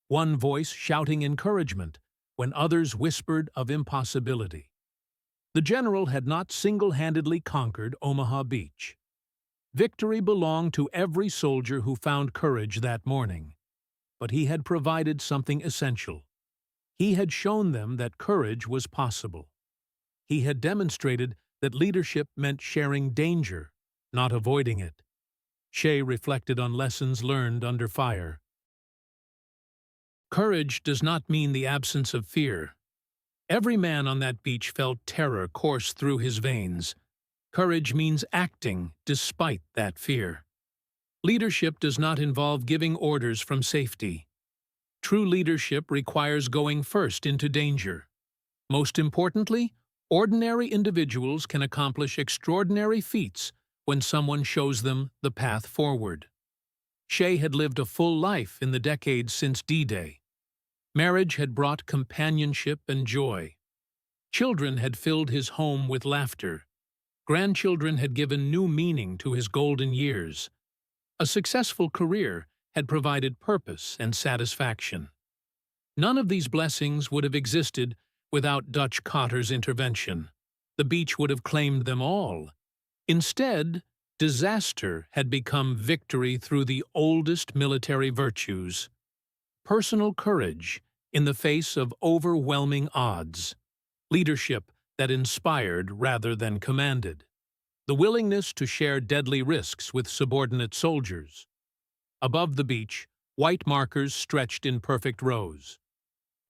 One voice shouting encouragement when others whispered of impossibility. The general had not single-handedly conquered Omaha Beach. Victory belonged to every soldier who found courage that morning. But he had provided something essential. He had shown them that courage was possible. He had demonstrated that leadership meant sharing danger, not avoiding it. Shea reflected on lessons learned under fire. Courage does not mean the absence of fear. Every man on that beach felt terror course through his veins. Courage means acting despite that fear. Leadership does not involve giving orders from safety. True leadership requires going first into danger. Most importantly, ordinary individuals can accomplish extraordinary feats when someone shows them the path forward. Shea had lived a full life in the decades since D-Day. Marriage had brought companionship and joy. Children had filled his home with laughter. Grandchildren had given new meaning to his golden years. A successful career had provided purpose and satisfaction. None of these blessings would have existed without Dutch Cotter's intervention. The beach would have claimed them all. Instead, disaster had become victory through the oldest military virtues: personal courage in the face of overwhelming odds, leadership that inspired rather than commanded, the willingness to share deadly risks with subordinate soldiers. Above the beach, white markers stretched in perfect rows.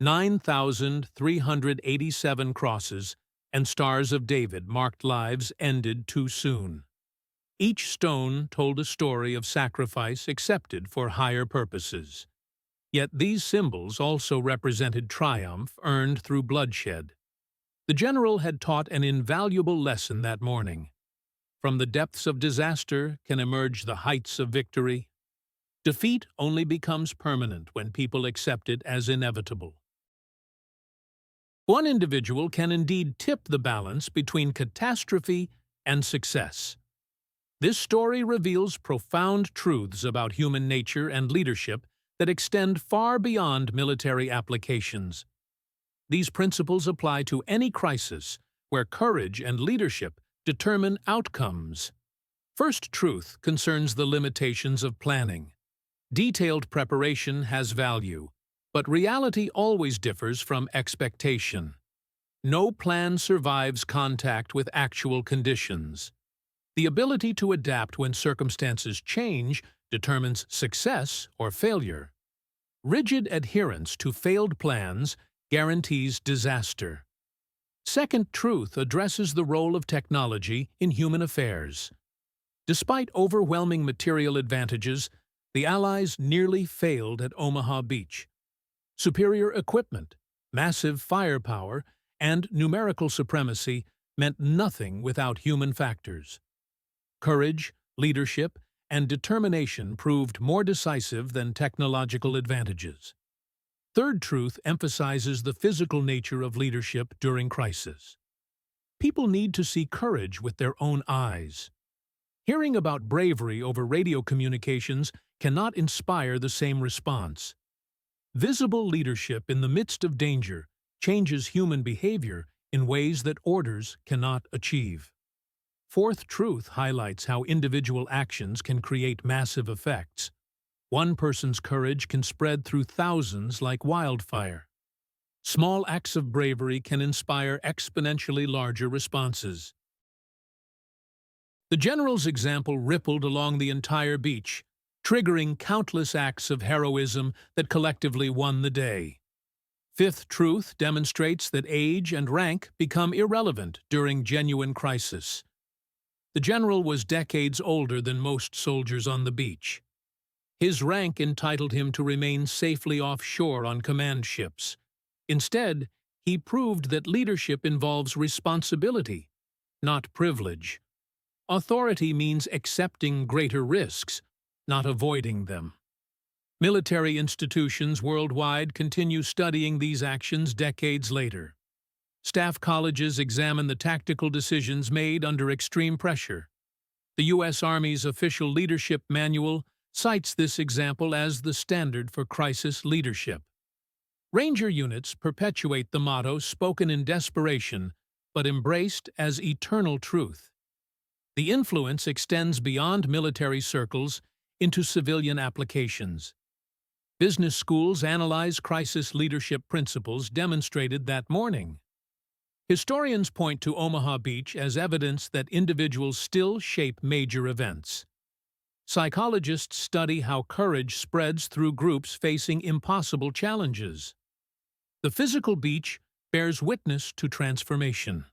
9,387 crosses and stars of David marked lives ended too soon. Each stone told a story of sacrifice accepted for higher purposes. Yet these symbols also represented triumph earned through bloodshed. The general had taught an invaluable lesson that morning. From the depths of disaster can emerge the heights of victory. Defeat only becomes permanent when people accept it as inevitable. One individual can indeed tip the balance between catastrophe and success. This story reveals profound truths about human nature and leadership that extend far beyond military applications. These principles apply to any crisis where courage and leadership determine outcomes. First truth concerns the limitations of planning. Detailed preparation has value, but reality always differs from expectation. No plan survives contact with actual conditions. The ability to adapt when circumstances change determines success or failure. Rigid adherence to failed plans guarantees disaster. Second truth addresses the role of technology in human affairs. Despite overwhelming material advantages, the Allies nearly failed at Omaha Beach. Superior equipment, massive firepower, and numerical supremacy meant nothing without human factors. Courage, leadership, and determination proved more decisive than technological advantages. Third truth emphasizes the physical nature of leadership during crisis. People need to see courage with their own eyes. Hearing about bravery over radio communications cannot inspire the same response. Visible leadership in the midst of danger changes human behavior in ways that orders cannot achieve. Fourth truth highlights how individual actions can create massive effects. One person's courage can spread through thousands like wildfire. Small acts of bravery can inspire exponentially larger responses. The general's example rippled along the entire beach, triggering countless acts of heroism that collectively won the day. Fifth truth demonstrates that age and rank become irrelevant during genuine crisis. The general was decades older than most soldiers on the beach. His rank entitled him to remain safely offshore on command ships. Instead, he proved that leadership involves responsibility, not privilege. Authority means accepting greater risks, not avoiding them. Military institutions worldwide continue studying these actions decades later. Staff colleges examine the tactical decisions made under extreme pressure. The U.S. Army's official leadership manual cites this example as the standard for crisis leadership. Ranger units perpetuate the motto spoken in desperation but embraced as eternal truth. The influence extends beyond military circles into civilian applications. Business schools analyze crisis leadership principles demonstrated that morning. Historians point to Omaha Beach as evidence that individuals still shape major events. Psychologists study how courage spreads through groups facing impossible challenges. The physical beach bears witness to transformation.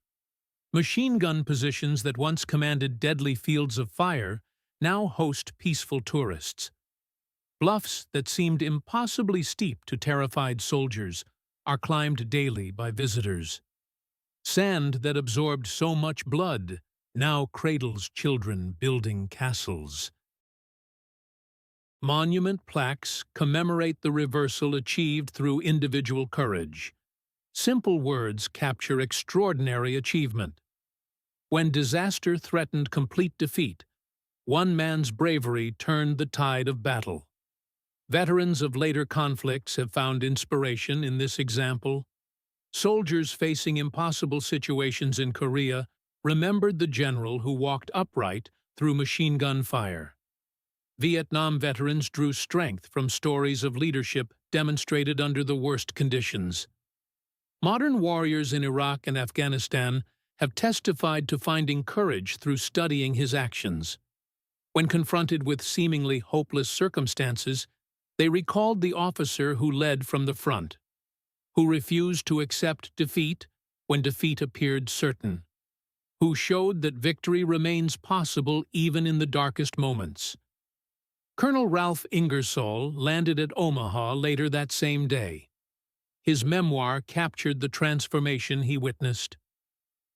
Machine gun positions that once commanded deadly fields of fire now host peaceful tourists. Bluffs that seemed impossibly steep to terrified soldiers are climbed daily by visitors. Sand that absorbed so much blood now cradles children building castles. Monument plaques commemorate the reversal achieved through individual courage. Simple words capture extraordinary achievement. When disaster threatened complete defeat, one man's bravery turned the tide of battle. Veterans of later conflicts have found inspiration in this example. Soldiers facing impossible situations in Korea remembered the general who walked upright through machine gun fire. Vietnam veterans drew strength from stories of leadership demonstrated under the worst conditions. Modern warriors in Iraq and Afghanistan have testified to finding courage through studying his actions. When confronted with seemingly hopeless circumstances, they recalled the officer who led from the front, who refused to accept defeat when defeat appeared certain, who showed that victory remains possible even in the darkest moments. Colonel Ralph Ingersoll landed at Omaha later that same day. His memoir captured the transformation he witnessed.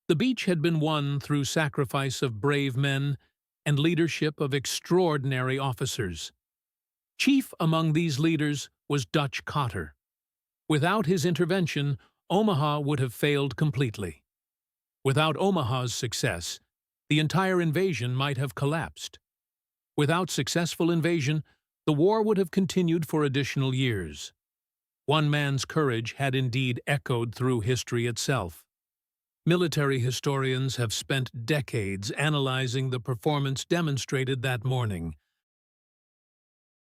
The beach had been won through sacrifice of brave men and leadership of extraordinary officers. Chief among these leaders was Dutch Cotter. Without his intervention, Omaha would have failed completely. Without Omaha's success, the entire invasion might have collapsed. Without successful invasion, the war would have continued for additional years. One man's courage had indeed echoed through history itself. Military historians have spent decades analyzing the performance demonstrated that morning.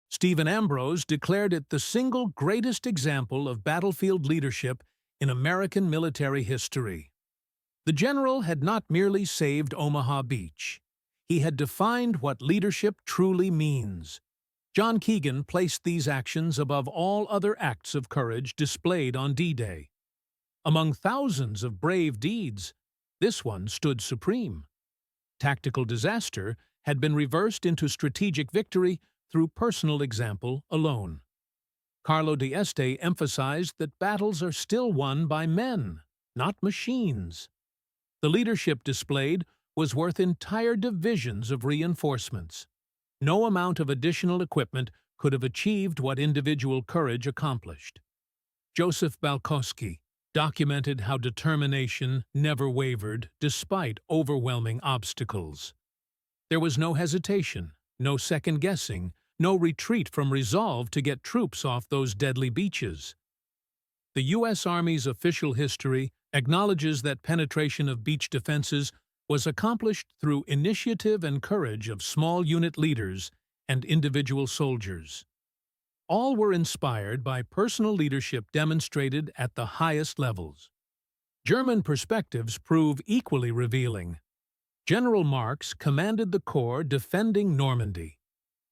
Stephen Ambrose declared it the single greatest example of battlefield leadership in American military history. The general had not merely saved Omaha Beach. He had defined what leadership truly means. John Keegan placed these actions above all other acts of courage displayed on D-Day. Among thousands of brave deeds, this one stood supreme. Tactical disaster had been reversed into strategic victory through personal example alone. Carlo d'Este emphasized that battles are still won by men, not machines. The leadership displayed was worth entire divisions of reinforcements. No amount of additional equipment could have achieved what individual courage accomplished. Joseph Balkowski documented how determination never wavered despite overwhelming obstacles. There was no hesitation, no second-guessing, no retreat from resolve to get troops off those deadly beaches. The U.S. Army's official history acknowledges that penetration of beach defenses was accomplished through initiative and courage of small unit leaders and individual soldiers. All were inspired by personal leadership demonstrated at the highest levels. German perspectives prove equally revealing. General Marx commanded the corps defending Normandy.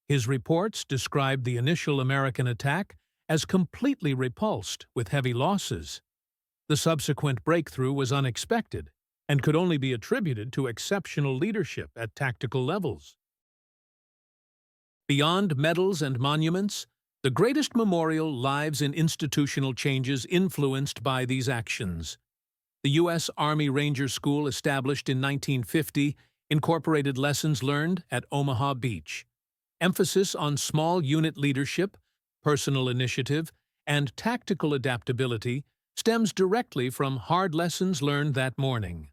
His reports described the initial American attack as completely repulsed with heavy losses. The subsequent breakthrough was unexpected and could only be attributed to exceptional leadership at tactical levels. Beyond medals and monuments, the greatest memorial lives in institutional changes influenced by these actions. The U.S. Army Ranger School, established in 1950, incorporated lessons learned at Omaha Beach. Emphasis on small unit leadership, personal initiative, and tactical adaptability stems directly from hard lessons learned that morning.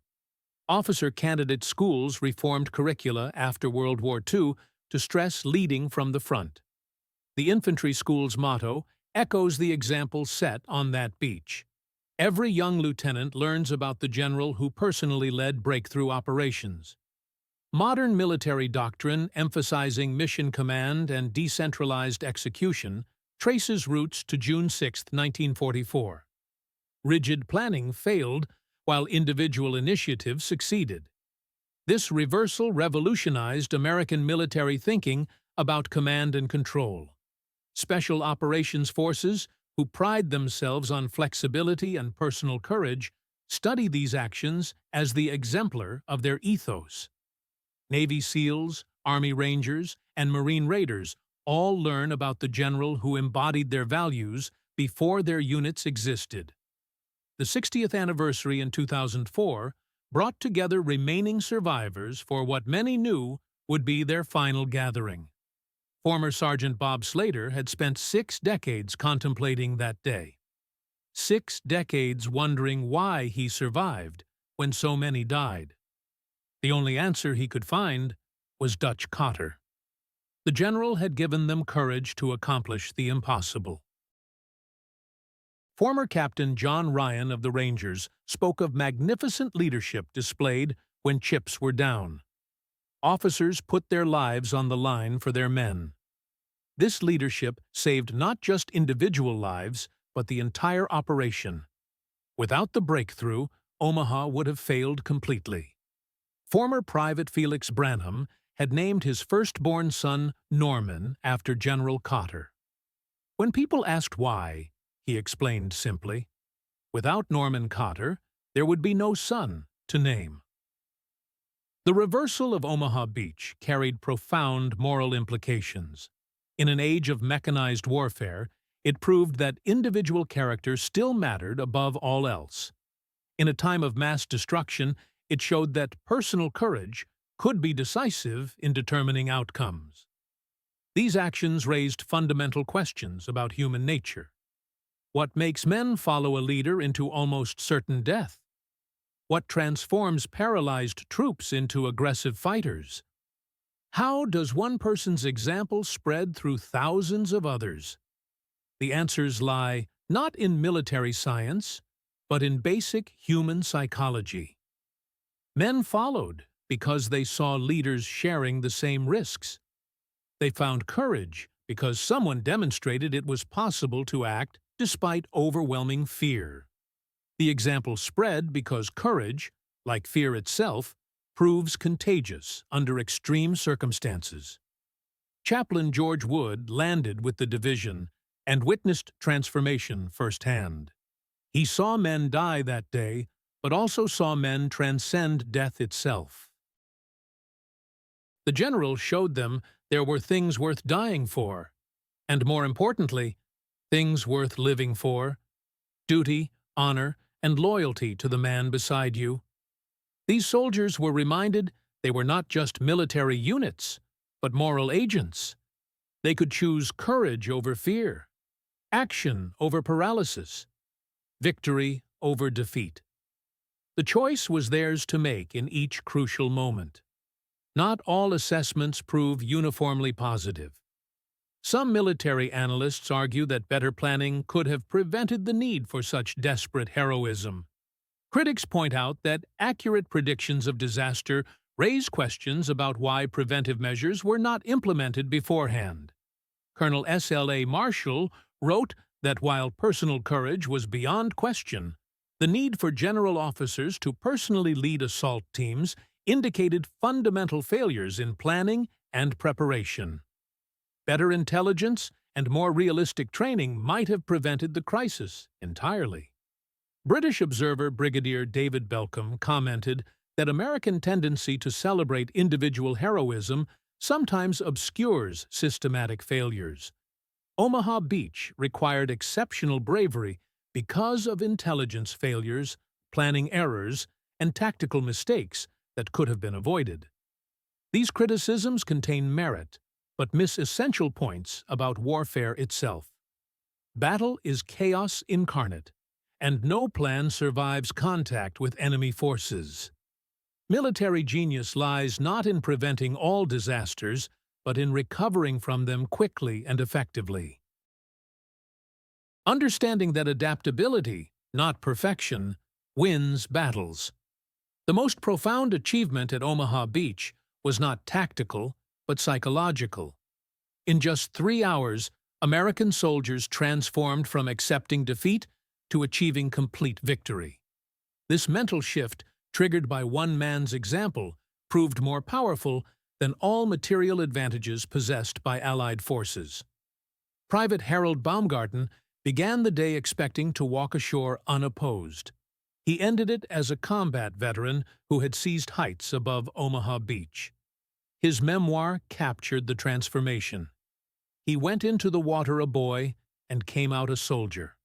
Officer candidate schools reformed curricula after World War II to stress leading from the front. The infantry school's motto echoes the example set on that beach. Every young lieutenant learns about the general who personally led breakthrough operations. Modern military doctrine, emphasizing mission command and decentralized execution, traces roots to June 6, 1944. Rigid planning failed, while individual initiative succeeded. This reversal revolutionized American military thinking about command and control. Special operations forces, who pride themselves on flexibility and personal courage, study these actions as the exemplar of their ethos. Navy SEALs, Army Rangers, and Marine Raiders all learn about the general who embodied their values before their units existed. The 60th anniversary in 2004 brought together remaining survivors for what many knew would be their final gathering. Former Sergeant Bob Slater had spent 6 decades contemplating that day. 6 decades wondering why he survived when so many died. The only answer he could find was Dutch Cotter. The general had given them courage to accomplish the impossible. Former Captain John Ryan of the Rangers spoke of magnificent leadership displayed when chips were down. Officers put their lives on the line for their men. This leadership saved not just individual lives, but the entire operation. Without the breakthrough, Omaha would have failed completely. Former Private Felix Branham had named his firstborn son Norman after General Cotter. When people asked why, he explained simply, without Norman Cotter, there would be no son to name. The reversal of Omaha Beach carried profound moral implications. In an age of mechanized warfare, it proved that individual character still mattered above all else. In a time of mass destruction, it showed that personal courage could be decisive in determining outcomes. These actions raised fundamental questions about human nature. What makes men follow a leader into almost certain death? What transforms paralyzed troops into aggressive fighters? How does one person's example spread through thousands of others? The answers lie not in military science, but in basic human psychology. Men followed because they saw leaders sharing the same risks. They found courage because someone demonstrated it was possible to act despite overwhelming fear. The example spread because courage, like fear itself, proves contagious under extreme circumstances. Chaplain George Wood landed with the division and witnessed transformation firsthand. He saw men die that day, but also saw men transcend death itself. The general showed them there were things worth dying for, and more importantly, things worth living for: duty, honor, and loyalty to the man beside you. These soldiers were reminded they were not just military units, but moral agents. They could choose courage over fear, action over paralysis, victory over defeat. The choice was theirs to make in each crucial moment. Not all assessments prove uniformly positive. Some military analysts argue that better planning could have prevented the need for such desperate heroism. Critics point out that accurate predictions of disaster raise questions about why preventive measures were not implemented beforehand. Colonel S.L.A. Marshall wrote that while personal courage was beyond question, the need for general officers to personally lead assault teams indicated fundamental failures in planning and preparation. Better intelligence and more realistic training might have prevented the crisis entirely. British observer Brigadier David Belcom commented that American tendency to celebrate individual heroism sometimes obscures systematic failures. Omaha Beach required exceptional bravery because of intelligence failures, planning errors, and tactical mistakes that could have been avoided. These criticisms contain merit, but miss essential points about warfare itself. Battle is chaos incarnate, and no plan survives contact with enemy forces. Military genius lies not in preventing all disasters, but in recovering from them quickly and effectively. Understanding that adaptability, not perfection, wins battles. The most profound achievement at Omaha Beach was not tactical, but psychological. In just 3 hours, American soldiers transformed from accepting defeat to achieving complete victory. This mental shift, triggered by one man's example, proved more powerful than all material advantages possessed by Allied forces. Private Harold Baumgarten began the day expecting to walk ashore unopposed. He ended it as a combat veteran who had seized heights above Omaha Beach. His memoir captured the transformation. He went into the water a boy and came out a soldier.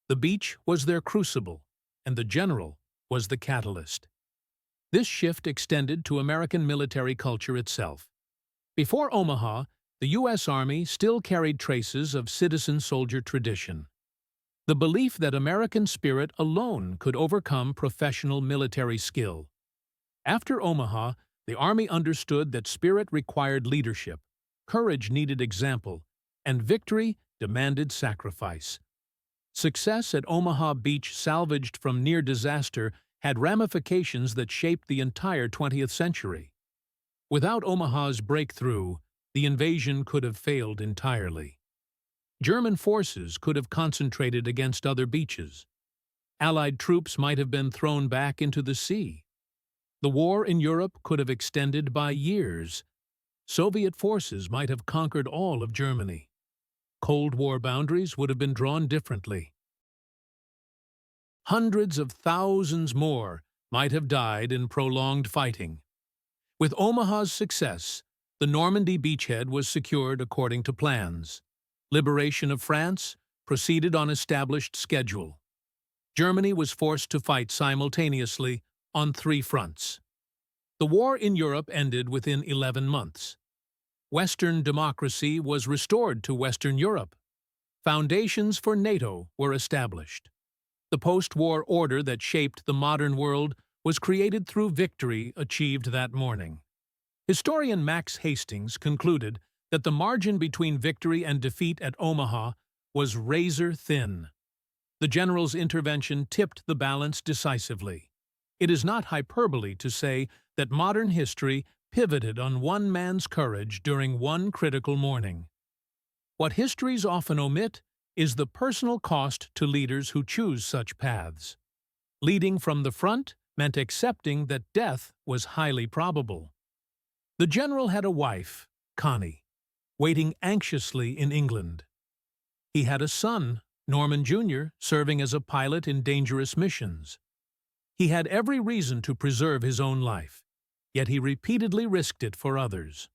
The beach was their crucible, and the general was the catalyst. This shift extended to American military culture itself. Before Omaha, the U.S. Army still carried traces of citizen-soldier tradition. The belief that American spirit alone could overcome professional military skill. After Omaha, the Army understood that spirit required leadership, courage needed example, and victory demanded sacrifice. Success at Omaha Beach, salvaged from near disaster, had ramifications that shaped the entire 20th century. Without Omaha's breakthrough, the invasion could have failed entirely. German forces could have concentrated against other beaches. Allied troops might have been thrown back into the sea. The war in Europe could have extended by years. Soviet forces might have conquered all of Germany. Cold War boundaries would have been drawn differently. Hundreds of thousands more might have died in prolonged fighting. With Omaha's success, the Normandy beachhead was secured according to plans. Liberation of France proceeded on established schedule. Germany was forced to fight simultaneously on 3 fronts. The war in Europe ended within 11 months. Western democracy was restored to Western Europe. Foundations for NATO were established. The post-war order that shaped the modern world was created through victory achieved that morning. Historian Max Hastings concluded that the margin between victory and defeat at Omaha was razor-thin. The general's intervention tipped the balance decisively. It is not hyperbole to say that modern history pivoted on one man's courage during one critical morning. What histories often omit is the personal cost to leaders who choose such paths. Leading from the front meant accepting that death was highly probable. The general had a wife, Connie, waiting anxiously in England. He had a son, Norman Jr., serving as a pilot in dangerous missions. He had every reason to preserve his own life, yet he repeatedly risked it for others.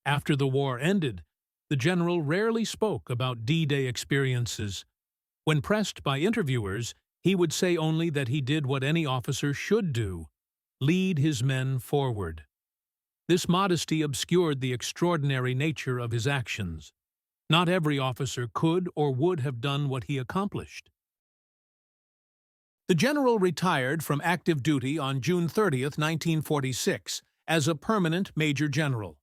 After the war ended, the general rarely spoke about D-Day experiences. When pressed by interviewers, he would say only that he did what any officer should do: lead his men forward. This modesty obscured the extraordinary nature of his actions. Not every officer could or would have done what he accomplished. The general retired from active duty on June 30, 1946, as a permanent major general.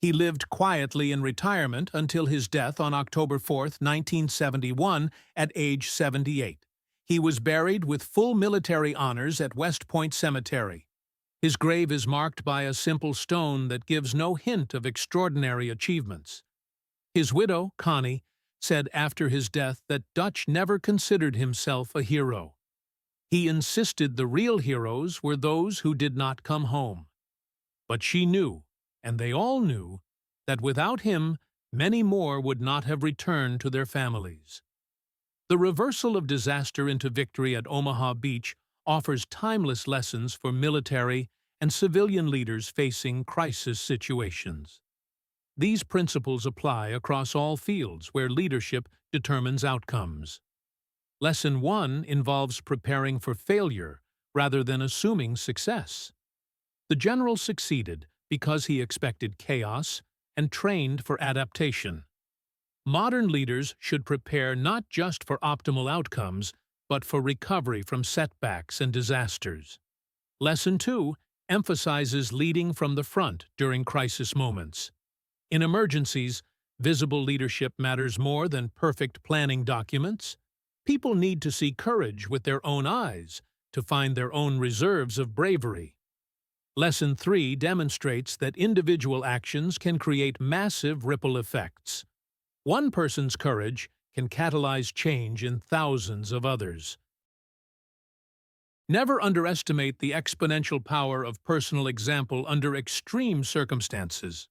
He lived quietly in retirement until his death on October 4, 1971, at age 78. He was buried with full military honors at West Point Cemetery. His grave is marked by a simple stone that gives no hint of extraordinary achievements. His widow, Connie, said after his death that Dutch never considered himself a hero. He insisted the real heroes were those who did not come home. But she knew, and they all knew, that without him, many more would not have returned to their families. The reversal of disaster into victory at Omaha Beach offers timeless lessons for military and civilian leaders facing crisis situations. These principles apply across all fields where leadership determines outcomes. Lesson 1 involves preparing for failure rather than assuming success. The general succeeded because he expected chaos and trained for adaptation. Modern leaders should prepare not just for optimal outcomes, but for recovery from setbacks and disasters. Lesson 2 emphasizes leading from the front during crisis moments. In emergencies, visible leadership matters more than perfect planning documents. People need to see courage with their own eyes to find their own reserves of bravery. Lesson 3 demonstrates that individual actions can create massive ripple effects. One person's courage can catalyze change in thousands of others. Never underestimate the exponential power of personal example under extreme circumstances.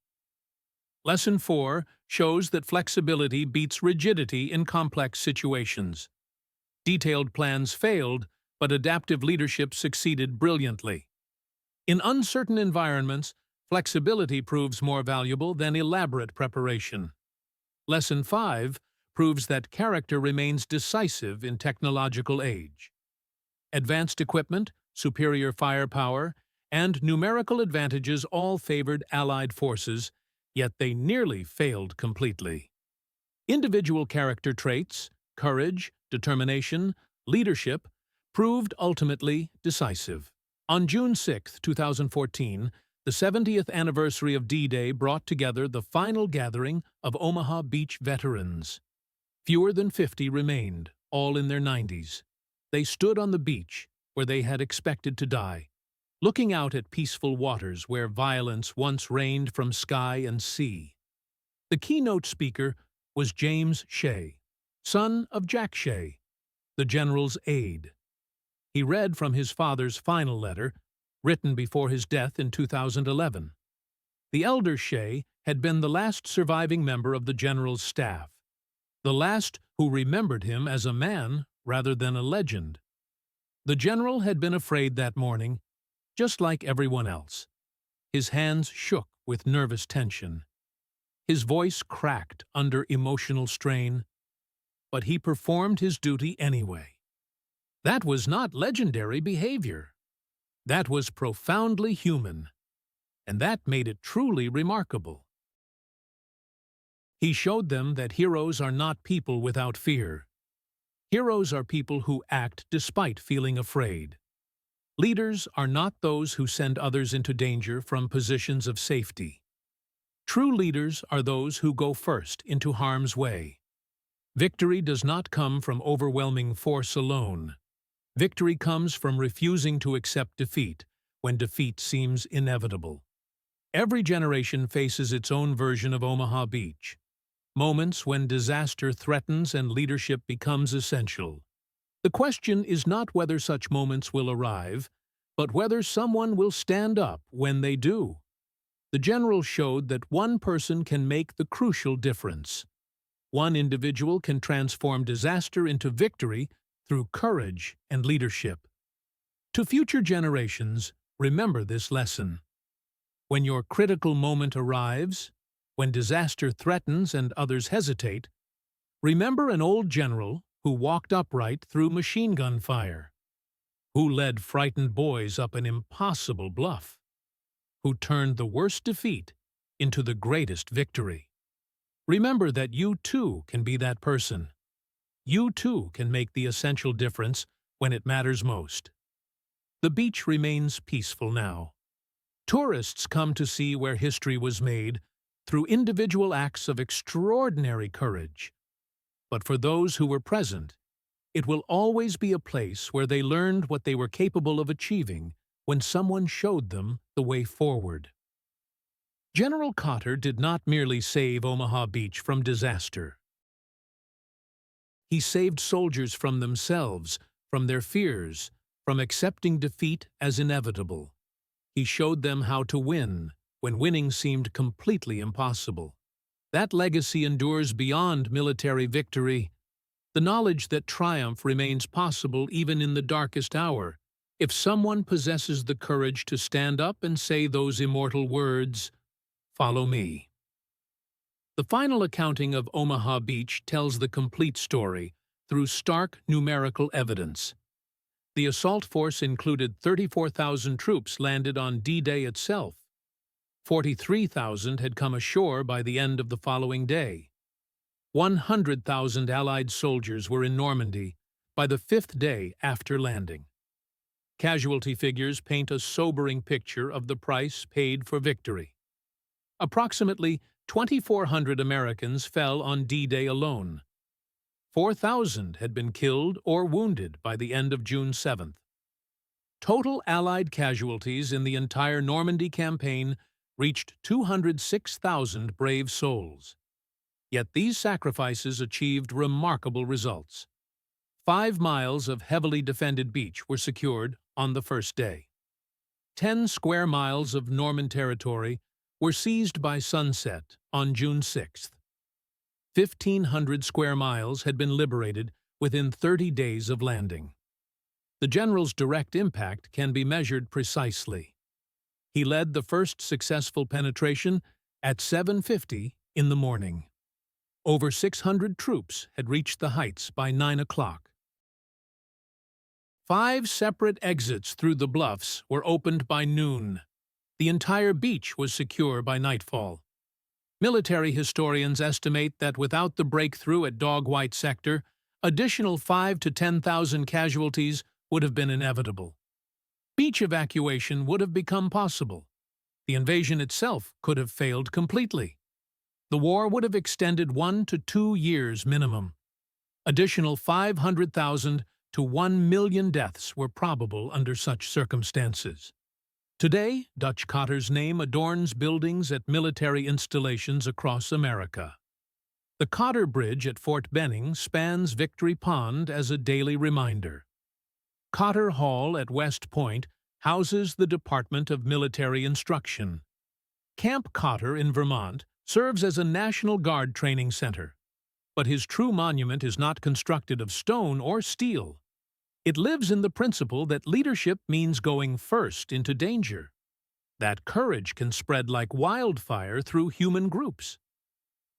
Lesson 4 shows that flexibility beats rigidity in complex situations. Detailed plans failed, but adaptive leadership succeeded brilliantly. In uncertain environments, flexibility proves more valuable than elaborate preparation. Lesson 5 proves that character remains decisive in technological age. Advanced equipment, superior firepower, and numerical advantages all favored Allied forces, yet they nearly failed completely. Individual character traits, courage, determination, leadership, proved ultimately decisive. On June 6, 2014, the 70th anniversary of D-Day brought together the final gathering of Omaha Beach veterans. Fewer than 50 remained, all in their 90s. They stood on the beach, where they had expected to die, looking out at peaceful waters where violence once reigned from sky and sea. The keynote speaker was James Shea, son of Jack Shea, the general's aide. He read from his father's final letter, written before his death in 2011. The elder Shea had been the last surviving member of the general's staff, the last who remembered him as a man rather than a legend. The general had been afraid that morning, just like everyone else. His hands shook with nervous tension. His voice cracked under emotional strain, but he performed his duty anyway. That was not legendary behavior. That was profoundly human, and that made it truly remarkable. He showed them that heroes are not people without fear. Heroes are people who act despite feeling afraid. Leaders are not those who send others into danger from positions of safety. True leaders are those who go first into harm's way. Victory does not come from overwhelming force alone. Victory comes from refusing to accept defeat when defeat seems inevitable. Every generation faces its own version of Omaha Beach. Moments when disaster threatens and leadership becomes essential. The question is not whether such moments will arrive, but whether someone will stand up when they do. The general showed that one person can make the crucial difference. One individual can transform disaster into victory through courage and leadership. To future generations, remember this lesson. When your critical moment arrives, when disaster threatens and others hesitate, remember an old general who walked upright through machine gun fire, who led frightened boys up an impossible bluff, who turned the worst defeat into the greatest victory. Remember that you too can be that person. You too can make the essential difference when it matters most. The beach remains peaceful now. Tourists come to see where history was made through individual acts of extraordinary courage. But for those who were present, it will always be a place where they learned what they were capable of achieving when someone showed them the way forward. General Cotter did not merely save Omaha Beach from disaster. He saved soldiers from themselves, from their fears, from accepting defeat as inevitable. He showed them how to win when winning seemed completely impossible. That legacy endures beyond military victory. The knowledge that triumph remains possible even in the darkest hour, if someone possesses the courage to stand up and say those immortal words, "Follow me." The final accounting of Omaha Beach tells the complete story through stark numerical evidence. The assault force included 34,000 troops landed on D-Day itself. 43,000 had come ashore by the end of the following day. 100,000 Allied soldiers were in Normandy by the 5th day after landing. Casualty figures paint a sobering picture of the price paid for victory. Approximately 2,400 Americans fell on D-Day alone. 4,000 had been killed or wounded by the end of June 7th. Total Allied casualties in the entire Normandy campaign reached 206,000 brave souls. Yet these sacrifices achieved remarkable results. 5 miles of heavily defended beach were secured on the first day. 10 square miles of Norman territory were seized by sunset on June 6th. 1,500 square miles had been liberated within 30 days of landing. The general's direct impact can be measured precisely. He led the first successful penetration at 7:50 in the morning. Over 600 troops had reached the heights by 9 o'clock. 5 separate exits through the bluffs were opened by noon. The entire beach was secure by nightfall. Military historians estimate that without the breakthrough at Dog White Sector, additional 5 to 10,000 casualties would have been inevitable. Beach evacuation would have become possible. The invasion itself could have failed completely. The war would have extended 1 to 2 years minimum. Additional 500,000 to 1 million deaths were probable under such circumstances. Today, Dutch Cotter's name adorns buildings at military installations across America. The Cotter Bridge at Fort Benning spans Victory Pond as a daily reminder. Cotter Hall at West Point houses the Department of Military Instruction. Camp Cotter in Vermont serves as a National Guard training center. But his true monument is not constructed of stone or steel. It lives in the principle that leadership means going first into danger. That courage can spread like wildfire through human groups.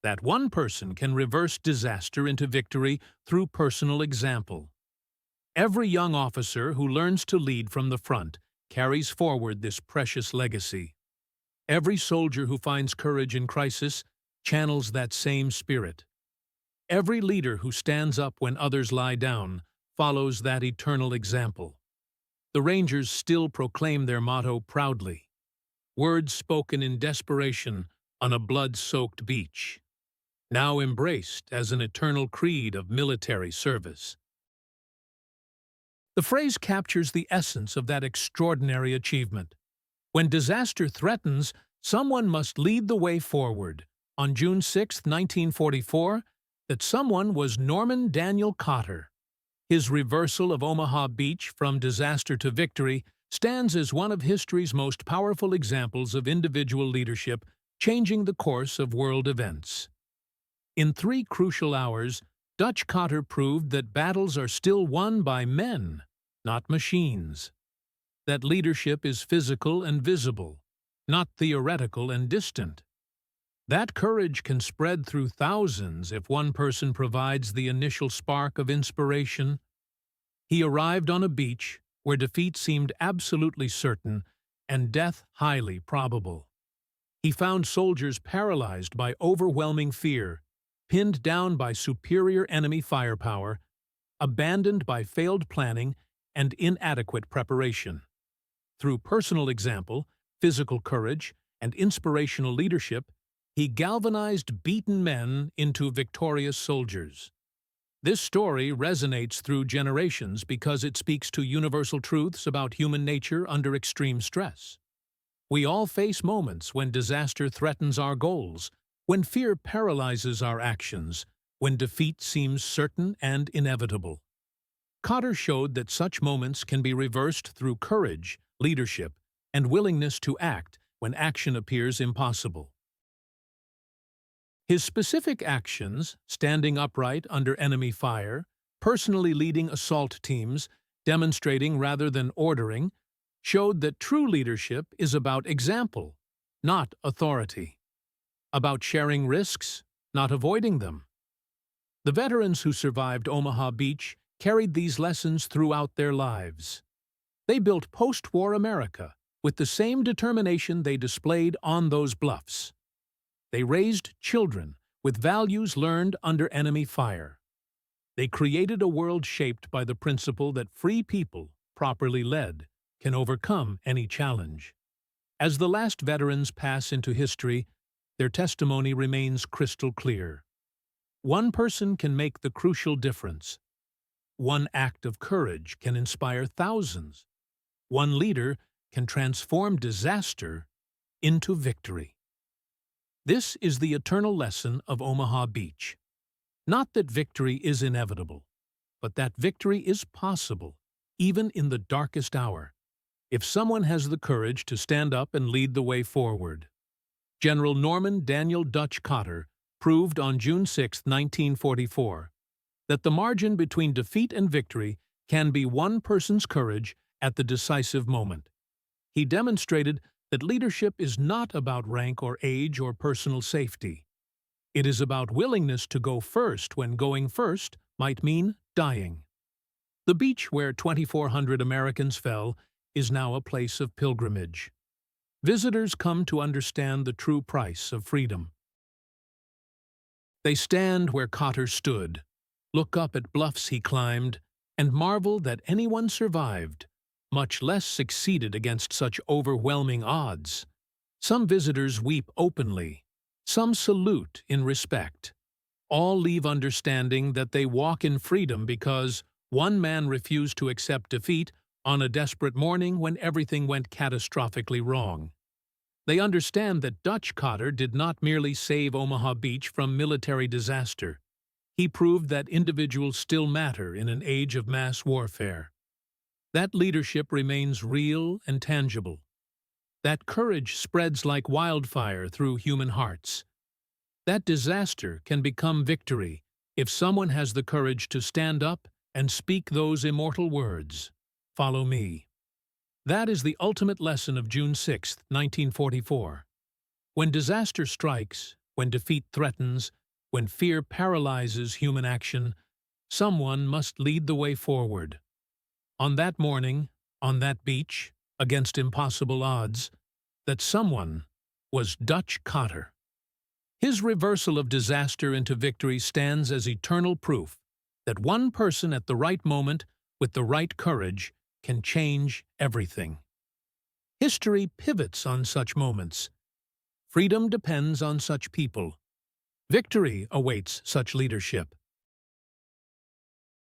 That one person can reverse disaster into victory through personal example. Every young officer who learns to lead from the front carries forward this precious legacy. Every soldier who finds courage in crisis channels that same spirit. Every leader who stands up when others lie down follows that eternal example. The Rangers still proclaim their motto proudly, words spoken in desperation on a blood-soaked beach, now embraced as an eternal creed of military service. The phrase captures the essence of that extraordinary achievement. When disaster threatens, someone must lead the way forward. On June 6, 1944, that someone was Norman Daniel Cotter. His reversal of Omaha Beach from disaster to victory stands as one of history's most powerful examples of individual leadership changing the course of world events. In 3 crucial hours, Dutch Cotter proved that battles are still won by men, not machines. That leadership is physical and visible, not theoretical and distant. That courage can spread through thousands if one person provides the initial spark of inspiration. He arrived on a beach where defeat seemed absolutely certain and death highly probable. He found soldiers paralyzed by overwhelming fear, pinned down by superior enemy firepower, abandoned by failed planning and inadequate preparation. Through personal example, physical courage, and inspirational leadership, he galvanized beaten men into victorious soldiers. This story resonates through generations because it speaks to universal truths about human nature under extreme stress. We all face moments when disaster threatens our goals, when fear paralyzes our actions, when defeat seems certain and inevitable. Cotter showed that such moments can be reversed through courage, leadership, and willingness to act when action appears impossible. His specific actions, standing upright under enemy fire, personally leading assault teams, demonstrating rather than ordering, showed that true leadership is about example, not authority. About sharing risks, not avoiding them. The veterans who survived Omaha Beach carried these lessons throughout their lives. They built post-war America with the same determination they displayed on those bluffs. They raised children with values learned under enemy fire. They created a world shaped by the principle that free people, properly led, can overcome any challenge. As the last veterans pass into history, their testimony remains crystal clear. One person can make the crucial difference. One act of courage can inspire thousands. One leader can transform disaster into victory. This is the eternal lesson of Omaha Beach. Not that victory is inevitable, but that victory is possible, even in the darkest hour, if someone has the courage to stand up and lead the way forward. General Norman Daniel Dutch Cotter proved on June 6, 1944, that the margin between defeat and victory can be one person's courage at the decisive moment. He demonstrated that leadership is not about rank or age or personal safety. It is about willingness to go first when going first might mean dying. The beach where 2,400 Americans fell is now a place of pilgrimage. Visitors come to understand the true price of freedom. They stand where Cotter stood, look up at bluffs he climbed, and marvel that anyone survived, much less succeeded against such overwhelming odds. Some visitors weep openly, some salute in respect. All leave understanding that they walk in freedom because one man refused to accept defeat on a desperate morning when everything went catastrophically wrong. They understand that Dutch Cotter did not merely save Omaha Beach from military disaster. He proved that individuals still matter in an age of mass warfare. That leadership remains real and tangible. That courage spreads like wildfire through human hearts. That disaster can become victory if someone has the courage to stand up and speak those immortal words, "Follow me." That is the ultimate lesson of June 6, 1944. When disaster strikes, when defeat threatens, when fear paralyzes human action, someone must lead the way forward. On that morning, on that beach, against impossible odds, that someone was Dutch Cotter. His reversal of disaster into victory stands as eternal proof that one person at the right moment, with the right courage, can change everything. History pivots on such moments. Freedom depends on such people. Victory awaits such leadership.